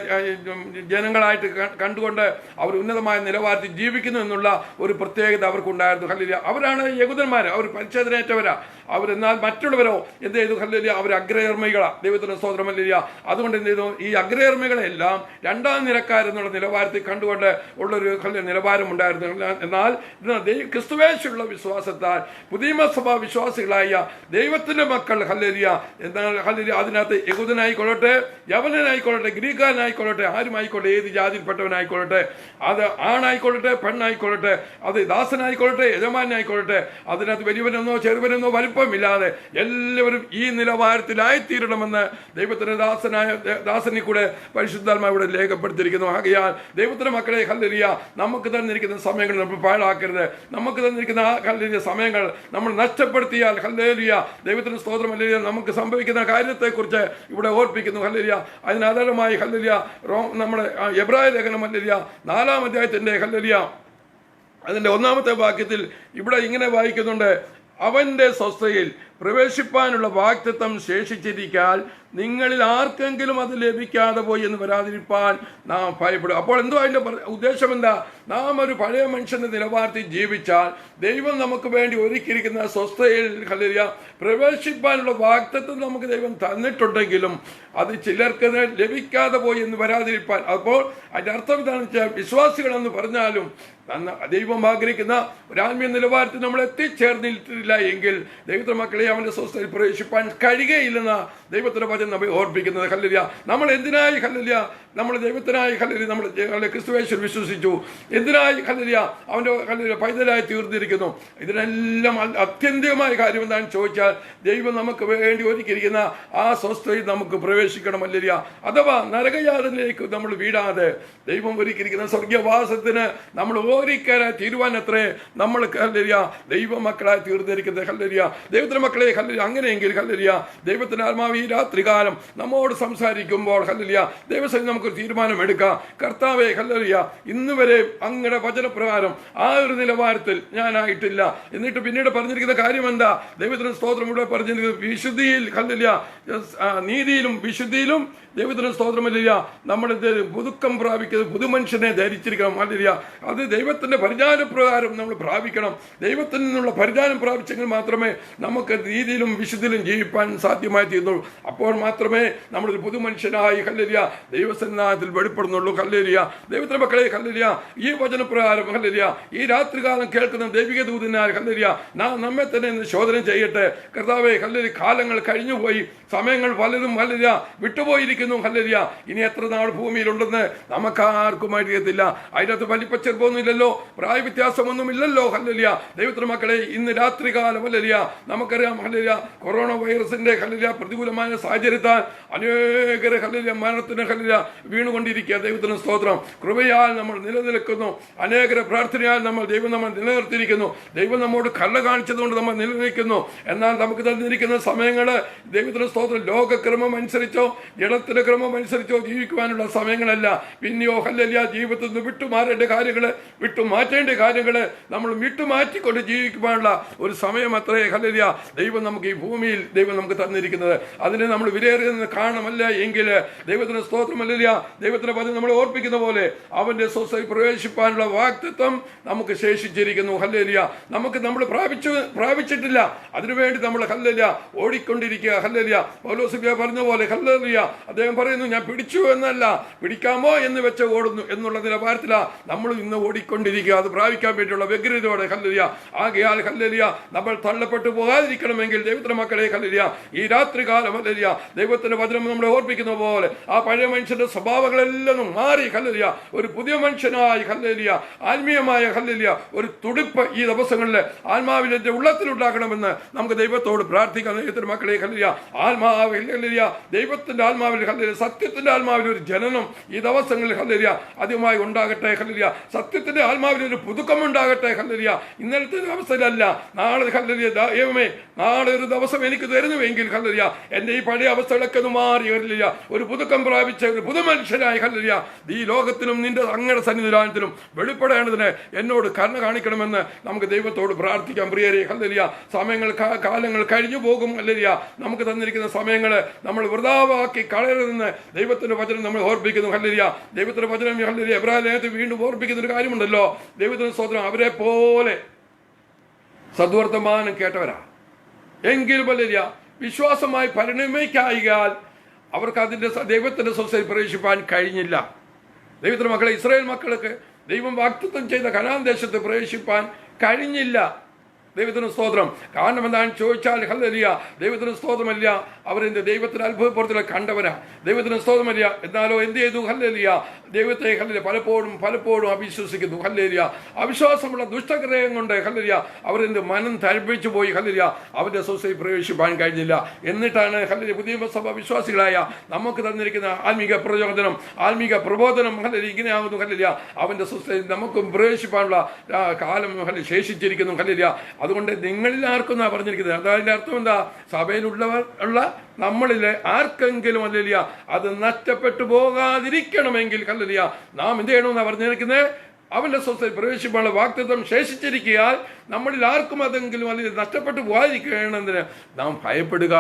ജനങ്ങളായിട്ട് കണ്ടുകൊണ്ട് അവർ ഉന്നതമായ നിലവാരത്തിൽ ജീവിക്കുന്നു എന്നുള്ള ഒരു പ്രത്യേകത അവർക്കുണ്ടായിരുന്നു. ഹല്ലേലൂയ, അവരാണ് യഹൂദന്മാർ. അവർ പരിച്ഛേദനയേറ്റവരാ. അവരെന്നാൽ മറ്റുള്ളവരോ എന്ത് ചെയ്തു? ഹല്ലേലൂയ, അവർ അഗ്രകർമ്മികളാ. ദൈവത്തിന്റെ സ്തോത്രം. ഹല്ലേലൂയ. അതുകൊണ്ട് എന്ത് ചെയ്തു? ഈ അഗ്രകർമ്മികളെല്ലാം രണ്ടാം നിലക്കാരെന്നുള്ള നിലവാരത്തിൽ കണ്ടുകൊണ്ട് ഉള്ളൊരു നിലവാരം ഉണ്ടായിരുന്നു. എന്നാൽ ക്രിസ്തുവേശുള്ള വിശ്വാസത്താൽ പുതിയ സഭാ വിശ്വാസികളായ ദൈവത്തിന്റെ മക്കൾ ഹല്ലേലൂയ, എന്നാൽ ഹല്ലേലൂയ അതിനകത്ത് യഹൂദനായിക്കൊള്ളട്ടെ, യവനനായിക്കൊള്ളട്ടെ, ഗ്രീക്കാരനായിക്കൊള്ളട്ടെ, ആരുമായിക്കൊള്ളട്ടെ, ഏത് ജാതിയിൽപ്പെട്ടവനായിക്കൊള്ളട്ടെ, അത് ആണായിക്കൊള്ളട്ടെ, പെണ്ണായിക്കൊള്ളട്ടെ, അത് ദാസനായിക്കൊള്ളട്ടെ, യജമാനായിക്കൊള്ളട്ടെ, അതിനകത്ത് വലിയവനെന്നോ ചെറുവനെന്നോ വലിപ്പമില്ലാതെ എല്ലാവരും ഈ നിലവാരത്തിലായിത്തീരണമെന്ന് ദൈവത്തിന്റെ ദാസനിൽ കൂടെ പരിശുദ്ധാത്മാവ് ഇവിടെ രേഖപ്പെടുത്തിയിരിക്കുന്നു. ആകയാൽ ദൈവത്തിന്റെ മക്കളെ ഹല്ലേലൂയ, നമുക്ക് തന്നിരിക്കുന്ന സമയങ്ങൾ നമ്മൾ പാഴാക്കരുത്. നമുക്ക് തന്നിരിക്കുന്ന ഹല്ലേലൂയ സമയങ്ങൾ നമ്മൾ നഷ്ടപ്പെടുത്തിയാൽ ഹല്ലേലൂയ, ദൈവത്തിന്റെ സ്തോത്രം. ഹല്ലേലൂയ, നമുക്ക് സംഭവിക്കുന്ന കാര്യത്തെക്കുറിച്ച് ഇവിടെ ഓർപ്പിക്കുന്നു. ഹല്ലേലൂയ, അതിനാധാരമായി ഹല്ലേലൂയ നമ്മുടെ എബ്രായ ലേഖനം ഹല്ലേലൂയ 4-ാം അധ്യായത്തിന്റെ ഹല്ലേലൂയ അതിന്റെ 1-ാമത്തെ വാക്യത്തിൽ ഇവിടെ ഇങ്ങനെ വായിക്കുന്നുണ്ട്, അവന്റെ സ്വസ്ഥയിൽ പ്രവേശിപ്പാനുള്ള വാഗ്ദത്തം ശേഷിച്ചിരിക്കാൻ നിങ്ങളിൽ ആർക്കെങ്കിലും അത് ലഭിക്കാതെ പോയി എന്ന് വരാതിരിപ്പാൻ നാം ഭയപ്പെടും. അപ്പോൾ എന്തോ അതിൻ്റെ ഉദ്ദേശം എന്താ? നാം ഒരു പഴയ മനുഷ്യന്റെ നിലവാരത്തിൽ ജീവിച്ചാൽ ദൈവം നമുക്ക് വേണ്ടി ഒരുക്കിയിരിക്കുന്ന സ്വസ്ഥയിൽ ഹല്ലേലൂയ പ്രവേശിപ്പാനുള്ള വാഗ്ദത്തം നമുക്ക് ദൈവം തന്നിട്ടുണ്ടെങ്കിലും അത് ചിലർക്ക് ലഭിക്കാതെ പോയി എന്ന് വരാതിരിപ്പാൻ. അപ്പോൾ അതിൻ്റെ അർത്ഥം എന്താണെന്ന് വെച്ചാൽ വിശ്വാസികളെന്ന് പറഞ്ഞാലും ദൈവം ആഗ്രഹിക്കുന്ന ഒരു ആത്മീയ നിലവാരത്തിൽ നമ്മൾ എത്തിച്ചേർന്നിട്ടില്ല എങ്കിൽ ദൈവത്തിന്റെ മക്കളെ അവന്റെ സ്വസ്ഥയിൽ പ്രവേശിപ്പാൻ കഴിയുകയില്ലെന്ന ദൈവത്തിന്റെ വചനം നമ്മെ ഓർപ്പിക്കുന്നത്. ഹല്ലേലൂയ, നമ്മൾ എന്തിനായി ഹല്ലേലൂയ നമ്മൾ ദൈവത്തിനായി ഹല്ലേലൂയ നമ്മൾ ക്രിസ്തുയേശുവിൽ വിശ്വസിച്ചു, എന്തിനായി ഹല്ലേലൂയ അവന്റെ ഹല്ലേലൂയ പൈതലായി തീർന്നിരിക്കുന്നു. ഇതിനെല്ലാം അത്യന്തികമായ കാര്യം എന്താണെന്ന് ചോദിച്ചാൽ ദൈവം നമുക്ക് വേണ്ടി ഒരുക്കിയിരിക്കുന്ന ആ സ്വസ്ഥയിൽ നമുക്ക് പ്രവേശിക്കണം. ഹല്ലേലൂയ, അഥവാ നരകയാതനയിലേക്ക് നമ്മൾ വീഴാതെ ദൈവം ഒരുക്കിയിരിക്കുന്ന സ്വർഗവാസത്തിന് നമ്മൾ ഓരിക്കാരായി തീരുവാൻ അത്രേ നമ്മൾ ഹല്ലേലൂയ ദൈവ മക്കളായി തീർന്നിരിക്കുന്നത്. ഹല്ലേലൂയ, ദൈവത്തിന്റെ മക്കളെ മക്കളെ ഹല്ലേലൂയ, അങ്ങനെയെങ്കിൽ ഹല്ലേലൂയ ദൈവത്തിന്റെ ആത്മാവ് ഈ രാത്രികാലം നമ്മോട് സംസാരിക്കുമ്പോൾ ഹല്ലേലൂയ ദൈവസന്നിധിയിൽ നമുക്കൊരു തീരുമാനം എടുക്കാം. കർത്താവേ ഹല്ലേലൂയ, ഇന്ന് വരെ അങ്ങയുടെ വചനപ്രകാരം ആ ഒരു നിലവാരത്തിൽ ഞാനായിട്ടില്ല. എന്നിട്ട് പിന്നീട് പറഞ്ഞിരിക്കുന്ന കാര്യം എന്താ? ദൈവത്തിന് സ്തോത്രം. ഇവിടെ പറഞ്ഞിരിക്കുന്നത് വിശുദ്ധിയിൽ ഹല്ലേലൂയ, നീതിയിലും വിശുദ്ധിയിലും ദൈവത്തിന് സ്തോത്രമല്ല, നമ്മൾ പുതുക്കം പ്രാപിക്കുന്നത് പുതുമനുഷ്യനെ ധരിച്ചിരിക്കണം. ഹല്ലേലൂയ, അത് ദൈവത്തിന്റെ പരിജ്ഞാനപ്രകാരം നമ്മൾ പ്രാപിക്കണം. ദൈവത്തിൽ നിന്നുള്ള പരിജ്ഞാനം പ്രാപിച്ചെങ്കിൽ മാത്രമേ നമുക്ക് നീതിയിലും വിശുദ്ധിയിലും ജീവിപ്പാൻ സാധ്യമായി തീർന്നുള്ളൂ. അപ്പോൾ മാത്രമേ നമ്മളൊരു പുതുമനുഷ്യനായി ഹല്ലേലൂയ ദൈവസന്നിധാനത്തിൽ വെളിപ്പെടുന്നുള്ളൂ. ഹല്ലേലൂയ, ദൈവത്തിന്റെ മക്കളെ ഹല്ലേലൂയ, ഈ വചനപ്രകാരം ഹല്ലേലൂയ ഈ രാത്രികാലം കേൾക്കുന്ന ദൈവിക ദൂതനാൽ ഹല്ലേലൂയ നാം നമ്മെ തന്നെ ശോധന ചെയ്യട്ടെ. കർത്താവേ ഹല്ലേലൂയ, കാലങ്ങൾ കഴിഞ്ഞുപോയി, സമയങ്ങൾ പലതും ഹല്ലേലൂയ വിട്ടുപോയിരിക്കുന്നു. ഹല്ലേലൂയ, ഇനി എത്ര നാൾ ഭൂമിയിലുണ്ടെന്ന് നമുക്കാർക്കും അറിയത്തില്ല. അതിനകത്ത് വലിപ്പ ചെറുപ്പമൊന്നുമില്ലല്ലോ, പ്രായ വ്യത്യാസമൊന്നുമില്ലല്ലോ. ഹല്ലേലൂയ, ദൈവത്തിന്റെ മക്കളെ ഇന്ന് രാത്രികാലം ഹല്ലേലൂയ നമുക്കറിയാം ഹല്ലേലൂയ കൊറോണ വൈറസിന്റെ ഹല്ലേലൂയ പ്രതികൂലമായ സാഹചര്യത്താൽ അനേകർ ഹല്ലേലൂയ മരണത്തിന് ഹല്ലേലൂയ വീണുകൊണ്ടിരിക്കുക. ദൈവത്തിന് സ്തോത്രം. കൃപയാൽ നമ്മൾ നിലനിൽക്കുന്നു. അനേകരെ പ്രാർത്ഥനയാൽ ദൈവം നമ്മൾ നിലനിർത്തിയിരിക്കുന്നു. ദൈവം നമ്മോട് കള്ള കാണിച്ചതുകൊണ്ട് നമ്മൾ നിലനിൽക്കുന്നു. എന്നാൽ നമുക്ക് തന്നിരിക്കുന്ന സമയങ്ങൾ ദൈവത്തിന് സ്തോത്രം ലോകക്രമം അനുസരിച്ചോ ജഡത്തിന്റെ ക്രമം അനുസരിച്ചോ ജീവിക്കുവാനുള്ള സമയങ്ങളല്ല. പിന്നെയോ ഹല്ലേലൂയ ജീവിതത്തിൽ നിന്ന് വിട്ടുമാറേണ്ട കാര്യങ്ങൾ, വിട്ടുമാറ്റേണ്ട കാര്യങ്ങൾ നമ്മൾ വിട്ടുമാറ്റിക്കൊണ്ട് ജീവിക്കുവാനുള്ള ഒരു സമയം അത്രേ ഹല്ലേലൂയ ദൈവം നമുക്ക് ഈ ഭൂമിയിൽ ദൈവം നമുക്ക് തന്നിരിക്കുന്നത്. അതിനെ നമ്മൾ വിലയേറിയെന്ന് കാണമല്ല എങ്കിൽ ദൈവത്തിന് സ്തോത്രം. ഹല്ലേലൂയ, ദൈവത്തിന്റെ പദം നമ്മളെ ഓർപ്പിക്കുന്ന പോലെ അവന്റെ സ്വസ്ഥയിൽ പ്രവേശിപ്പാനുള്ള വാഗ്ദത്തം നമുക്ക് ശേഷിച്ചിരിക്കുന്നു. ഹല്ലേലൂയ, നമുക്ക് നമ്മൾ പ്രാപിച്ചിട്ടില്ല. അതിനുവേണ്ടി നമ്മൾ ഹല്ലേലൂയ ഓടിക്കൊണ്ടിരിക്കുക. ഹല്ലേലൂയ, പൗലോസ് പറഞ്ഞ പോലെ ഹല്ലേലൂയ അദ്ദേഹം പറയുന്നു, ഞാൻ പിടിച്ചു എന്നല്ല, പിടിക്കാമോ എന്ന് വെച്ച് ഓടുന്നു എന്നുള്ള നിലവാരത്തിലാണ് നമ്മൾ ഇന്ന് ഓടിക്കൊണ്ടിരിക്കുക. അത് പ്രാപിക്കാൻ വേണ്ടിയുള്ള വ്യഗ്രതയോടെ ഹല്ലേലൂയ. ആകയാൽ ഹല്ലേലൂയ നമ്മൾ തള്ളപ്പെട്ടു പോകാതിരിക്കണമെങ്കിൽ ദൈവത്തിന്റെ മക്കളെ ഹല്ലേലൂയ ഈ രാത്രികാലം ഹല്ലേലൂയ ദൈവത്തിന്റെ വചനം നമ്മളെ ഓർപ്പിക്കുന്ന പോലെ ആ പഴയ മനുഷ്യന്റെ സ്വഭാവങ്ങളെല്ലാം മാറി ഹല്ലേലൂയ ഒരു പുതിയ മനുഷ്യനായി ഹല്ലേലൂയ ആത്മീയമായ ഹല്ലേലൂയ ഒരു തുടിപ്പ് ഈ ദിവസങ്ങളിൽ ആത്മാവിന്റെ ഉള്ളത്തിലുണ്ടാകണമെന്ന് നമുക്ക് ദൈവത്തോട് പ്രാർത്ഥിക്കാം. ദൈവത്തിന്റെ മക്കളെ ഹല്ലേലൂയ ആത്മാവിൽ ഹല്ലേലൂയ ദൈവത്തിന്റെ ആത്മാവിൽ ഹല്ലേലൂയ സത്യത്തിന്റെ ആത്മാവിൽ ഒരു ജനനം ഈ ദിവസങ്ങളിൽ ഹല്ലേലൂയ ആദ്യമായി ഉണ്ടാകട്ടെ. ഹല്ലേലൂയ സത്യത്തിന്റെ ആത്മാവിൽ ഒരു പുതുക്കം ഉണ്ടാകട്ടെ. ഹല്ലേലൂയ ഇന്നലത്തെ അവസ്ഥയിലല്ല, നാളെ ഹല്ലേലൂയ ദൈവമേ നാളെ ഒരു ദിവസം എനിക്ക് തരുന്നുവെങ്കിൽ ഹല്ലേലൂയ എന്റെ ഈ പഴയ അവസ്ഥകളൊക്കെ ഒന്ന് മാറി ഹല്ലേലൂയ ഒരു പുതുക്കം പ്രാപിച്ച ഒരു പുതുമനുഷ്യനായി ഹല്ലേലൂയ ഈ ലോകത്തിലും നിന്റെ അങ്ങയുടെ സന്നിധാനത്തിലും വെളിപ്പെടേണ്ടതിന് എന്നോട് കരുണ കാണിക്കണമെന്ന് നമുക്ക് ദൈവത്തോട് പ്രാർത്ഥിക്കാം. പ്രിയരെ ഹല്ലേലൂയ സമയങ്ങൾ കാലങ്ങൾ കഴിഞ്ഞു പോകും. ഹല്ലേലൂയ നമുക്ക് തന്നിരിക്കുന്ന സമയങ്ങൾ നമ്മൾ വൃഥാവാക്കി കളയരുതെന്ന് ദൈവത്തിന്റെ വചനം നമ്മൾ ഓർപ്പിക്കുന്നു. ഹല്ലേലൂയ ദൈവത്തിന്റെ വചനം ഹല്ലേലൂയ എബ്രായ ലേഖനത്തിൽ വീണ്ടും ഓർപ്പിക്കുന്ന ഒരു കാര്യമുണ്ടല്ലോ. ദൈവത്തിന്റെ സ്തോത്രം, അവരെ പോലെ സദ്വർത്തമാനം കേട്ടവരാ എങ്കിൽ ഹല്ലേലൂയ വിശ്വാസമായി പരിണമിക്കായികയാൽ അവർക്ക് അതിന്റെ ദൈവത്തിന്റെ സ്വസ്ഥയിൽ പ്രവേശിപ്പാൻ കഴിഞ്ഞില്ല. ദൈവത്തിന്റെ മക്കളെ ഇസ്രായേൽ മക്കൾക്ക് ദൈവം വാഗ്ദത്തം ചെയ്ത കനാൻ ദേശത്ത് പ്രവേശിപ്പാൻ കഴിഞ്ഞില്ല. ദൈവത്തിന് സ്തോത്രം. കാരണം എന്താണെന്ന് ചോദിച്ചാൽ ഹല്ലേലൂയ ദൈവത്തിന് സ്തോത്രമല്ല, അവരെന്ത് ദൈവത്തിന് അത്ഭുതപ്പെടുത്തൽ കണ്ടവരാ. ദൈവത്തിന് സ്തോത്രമല്ല, എന്നാലോ എന്ത് ചെയ്തു? ഹല്ലേലൂയ ദൈവത്തെ ഹല്ലേലൂയ പലപ്പോഴും അവിശ്വസിക്കുന്നു. ഹല്ലേലൂയ അവിശ്വാസമുള്ള ദുഷ്ടഗ്രഹം കൊണ്ട് ഹല്ലേലൂയ അവരെന്ത് മനം തരിപ്പിച്ചു പോയി. ഹല്ലേലൂയ അവന്റെ സ്വസ്ഥയിൽ പ്രവേശിപ്പാൻ കഴിഞ്ഞില്ല. എന്നിട്ടാണ് ഹല്ലേലൂയ പുതിയ സഭ വിശ്വാസികളായ നമുക്ക് തന്നിരിക്കുന്ന ആത്മീക പ്രചോദനം, ആത്മീക പ്രബോധനം ഹല്ലേലൂയ ഇങ്ങനെയാകുന്നു. ഹല്ലേലൂയ അവന്റെ സ്വസ്ഥയിൽ നമുക്കും പ്രവേശിപ്പാനുള്ള കാലം ശേഷിച്ചിരിക്കുന്നു. ഹല്ലേലൂയ അതുകൊണ്ട് നിങ്ങളിൽ ആർക്കും പറഞ്ഞിരിക്കുന്നത് അതിന്റെ അർത്ഥം എന്താ? സഭയിലുള്ളവർ ഉള്ള നമ്മളിലെ ആർക്കെങ്കിലും ഹല്ലേലൂയ അത് നഷ്ടപ്പെട്ടു പോകാതിരിക്കണമെങ്കിൽ ഹല്ലേലൂയ നാം എന്ത് ചെയ്യണമെന്നാണ് പറഞ്ഞിരിക്കുന്നത്? അവന്റെ സ്വസ്ഥയിൽ പ്രവേശിപ്പാനുള്ള വാഗ്ദത്തം ശേഷിച്ചിരിക്കാൻ നമ്മളിൽ ആർക്കും അതെങ്കിലും അല്ലെങ്കിൽ നഷ്ടപ്പെട്ടു പോകാതിരിക്കണമെന്നതിന് നാം ഭയപ്പെടുക.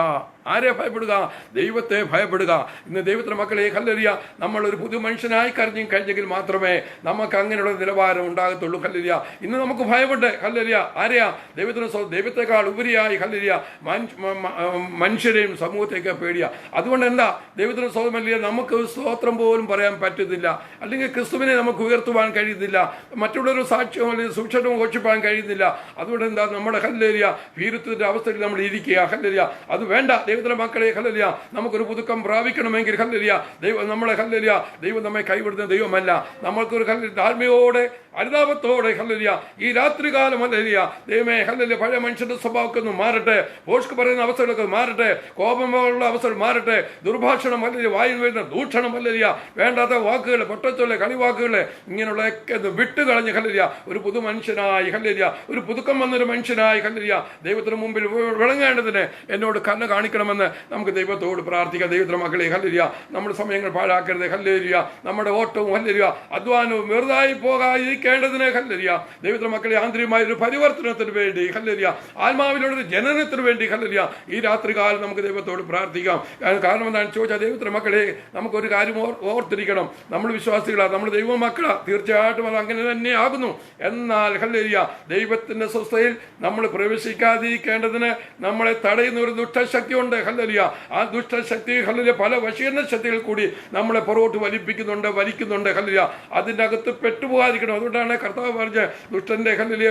ആരെ ഭയപ്പെടുക? ദൈവത്തെ ഭയപ്പെടുക. ഇന്ന് ദൈവത്തിന്റെ മക്കളെ ഹല്ലേലൂയ നമ്മൾ ഒരു പുതിയ മനുഷ്യനായി കഴിഞ്ഞെങ്കിൽ മാത്രമേ നമുക്ക് അങ്ങനെയുള്ള നിലവാരം ഉണ്ടാകത്തുള്ളൂ. ഹല്ലേലൂയ ഇന്ന് നമുക്ക് ഭയപ്പെട്ട് ഹല്ലേലൂയ ആരെയാ? ദൈവത്തെക്കാൾ ഉപരിയായി ഹല്ലേലൂയ മനുഷ്യരെയും സമൂഹത്തേക്ക് പേടിയാ. അതുകൊണ്ട് എന്താ ദൈവത്തിന് സ്വതമല്ല, നമുക്ക് സ്തോത്രം പോലും പറയാൻ പറ്റുന്നില്ല, അല്ലെങ്കിൽ ക്രിസ്തുവിനെ നമുക്ക് ഉയർത്തുവാൻ കഴിയുന്നില്ല, മറ്റുള്ളൊരു സാക്ഷ്യവും അല്ലെങ്കിൽ സുക്ഷേത്രവും ഘോഷിപ്പാൻ കഴിയുന്നില്ല. അതുകൊണ്ട് എന്താ നമ്മുടെ ഹല്ലേലൂയ ഭീരുത്വത്തിന്റെ അവസ്ഥയിൽ നമ്മൾ ഇരിക്കുക. ഹല്ലേലൂയ അത് വേണ്ട. ദൈവത്തിന്റെ മക്കളെ ഹല്ലേലൂയ നമുക്കൊരു പുതുക്കം പ്രാപിക്കണമെങ്കിൽ ഹല്ലേലൂയ ദൈവം നമ്മളെ ഹല്ലേലൂയ ദൈവം നമ്മെ കൈവിടുന്ന ദൈവമല്ല. നമ്മൾക്കൊരു ആത്മീയോടെ അനുതാപത്തോടെ ഹല്ലേലൂയ ഈ രാത്രികാലം ഹല്ലേലൂയ ദൈവമേ ഹല്ലേലൂയ പഴയ മനുഷ്യന്റെ സ്വഭാവമൊക്കെ ഒന്ന് മാറട്ടെ, ഭോഷ്ക് പറയുന്ന അവസ്ഥകളൊക്കെ മാറട്ടെ, കോപമുള്ള അവസ്ഥകൾ മാറട്ടെ, ദുർഭാഷണം ഹല്ലേലൂയ വായിൽ വരുന്ന ദൂഷണം ഹല്ലേലൂയ വേണ്ടാത്ത വാക്കുകൾ, പൊട്ടച്ചൊല്ല്, കളിവാക്കുകൾ ഇങ്ങനെയുള്ളതൊക്കെ ഒന്ന് വിട്ടുകളഞ്ഞ് ഹല്ലേലൂയ ഒരു പുതു മനുഷ്യനായി ഹല്ലേലൂയ ഒരു പുതുക്കം വന്നൊരു മനുഷ്യനായി ഹല്ലേലൂയ ദൈവത്തിന് മുമ്പിൽ വിളങ്ങേണ്ടതിന് എന്നോട് കണ്ണ് കാണിക്കണമെന്ന് നമുക്ക് ദൈവത്തോട് പ്രാർത്ഥിക്കാം. ദൈവത്തിന്റെ മക്കളെ ഹല്ലേലൂയ നമ്മുടെ സമയങ്ങൾ പാഴാക്കരുത്. ഹല്ലേലൂയ നമ്മുടെ ഓട്ടവും ഹല്ലേലൂയ അധ്വാനവും വെറുതായി പോകാതിരിക്കേണ്ടതിന് ഹല്ലേലൂയ ദൈവത്തിന്റെ മക്കളെ ആന്തരികമായ ഒരു പരിവർത്തനത്തിന് വേണ്ടി ഹല്ലേലൂയ ആത്മാവിലുള്ള ജനനത്തിന് വേണ്ടി ഹല്ലേലൂയ ഈ രാത്രികാലം നമുക്ക് ദൈവത്തോട് പ്രാർത്ഥിക്കാം. കാരണം എന്താണെന്ന് ചോദിച്ചാൽ ദൈവത്തിന്റെ മക്കളെ നമുക്കൊരു കാര്യം ഓർത്തിരിക്കണം. നമ്മൾ വിശ്വാസികളാണ്, നമ്മൾ ദൈവ മക്കളാണ്, തീർച്ചയായിട്ടും അത് അങ്ങനെ തന്നെ ആകുന്നു. എന്നാൽ ഹല്ലേലൂയ ദൈവത്തിന്റെ സ്വസ്ഥയിൽ നമ്മൾ പ്രവേശിക്കാതിരിക്കേണ്ടതിന് നമ്മളെ തടയുന്ന ഒരു ദുഷ്ടശക്തി ഉണ്ട്. ഹല്ലേലൂയ ആ ദുഷ്ടശക്തി ഹല്ലേലൂയ പല വശീകരണ ശക്തികൾ കൂടി നമ്മളെ പുറകോട്ട് വലിക്കുന്നുണ്ട്. ഹല്ലേലൂയ അതിൻ്റെ അകത്ത് പെട്ടുപോകാതിരിക്കണം. അതുകൊണ്ടാണ് കർത്താവ് പറഞ്ഞ് ദുഷ്ടന്റെ ഹല്ലേലൂയ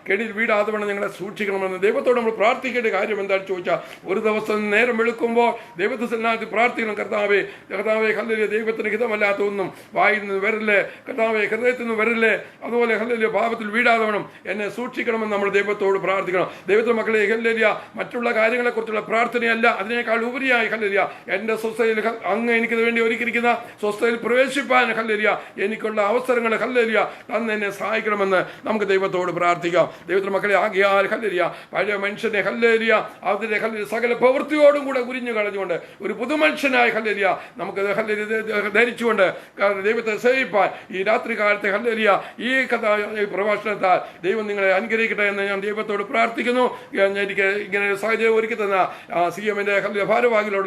കെണിയിൽ വീടാതെ വേണം ഞങ്ങളെ സൂക്ഷിക്കണമെന്ന്. ദൈവത്തോട് നമ്മൾ പ്രാർത്ഥിക്കേണ്ട കാര്യം എന്താണെന്ന് ചോദിച്ചാൽ ഒരു ദിവസം നേരം വെളുക്കുമ്പോൾ ദൈവത്തിനാക്കി പ്രാർത്ഥിക്കണം. കർത്താവേ ഹല്ലേലൂയ ദൈവത്തിന് ഹിതമല്ലാത്ത ഒന്നും വായിൽ നിന്ന് വരില്ലേ, കർത്താവേ ഹൃദയത്തിൽ നിന്ന് വരില്ലേ, അതുപോലെ ഹല്ലേലൂയ പാപത്തിൽ വീടാതെ വേണം എന്നെ സൂക്ഷിക്കണമെന്ന് നമ്മൾ ദൈവത്തോട് പ്രാർത്ഥിക്കണം. ദൈവത്തിന്റെ മക്കളെ ഹല്ലേലൂയ മറ്റുള്ള കാര്യങ്ങളെക്കുറിച്ചുള്ള പ്രാർത്ഥനയല്ല, അതിനേക്കാൾ ഉപരിയായി ഹല്ലേലൂയ എൻ്റെ സ്വസ്ഥതയിൽ അങ്ങ് എനിക്കിത് വേണ്ടി ഒരുക്കിയിരിക്കുന്ന സ്വസ്ഥതയിൽ പ്രവേശിപ്പാൻ ഹല്ലേലൂയ എനിക്കുള്ള അവസരങ്ങൾ ഹല്ലേലൂയ തന്നെ എന്നെ സഹായിക്കണമെന്ന് നമുക്ക് ദൈവത്തോട് പ്രാർത്ഥിക്കാം. ദൈവത്തിന്റെ മക്കളെ ആകിയാൽ ഹല്ലേലൂയ പഴയ മനുഷ്യനെ ഹല്ലേലൂയ അതിന്റെ ഹല്ലേലൂയ സകല പ്രവൃത്തിയോടും കൂടെ ഉരിഞ്ഞു കളഞ്ഞുകൊണ്ട് ഒരു പുതുമനുഷ്യനായി ഹല്ലേലൂയ നമുക്ക് ഹല്ലേലൂയ ധരിച്ചുകൊണ്ട് ദൈവത്തെ സേവിപ്പാൻ ഈ രാത്രി കാലത്തെ ഹല്ലേലൂയ ഈ പ്രഭാഷണത്താൽ ദൈവം നിങ്ങളെ അനുഗ്രഹിക്കട്ടെ എന്ന് ഞാൻ ദൈവത്തോട് പ്രാർത്ഥിക്കുന്നു. എനിക്ക് ഇങ്ങനെ സാഹചര്യം ഒരുക്കി തന്ന CM-ന്റെ ഭാരവാഹികളോട്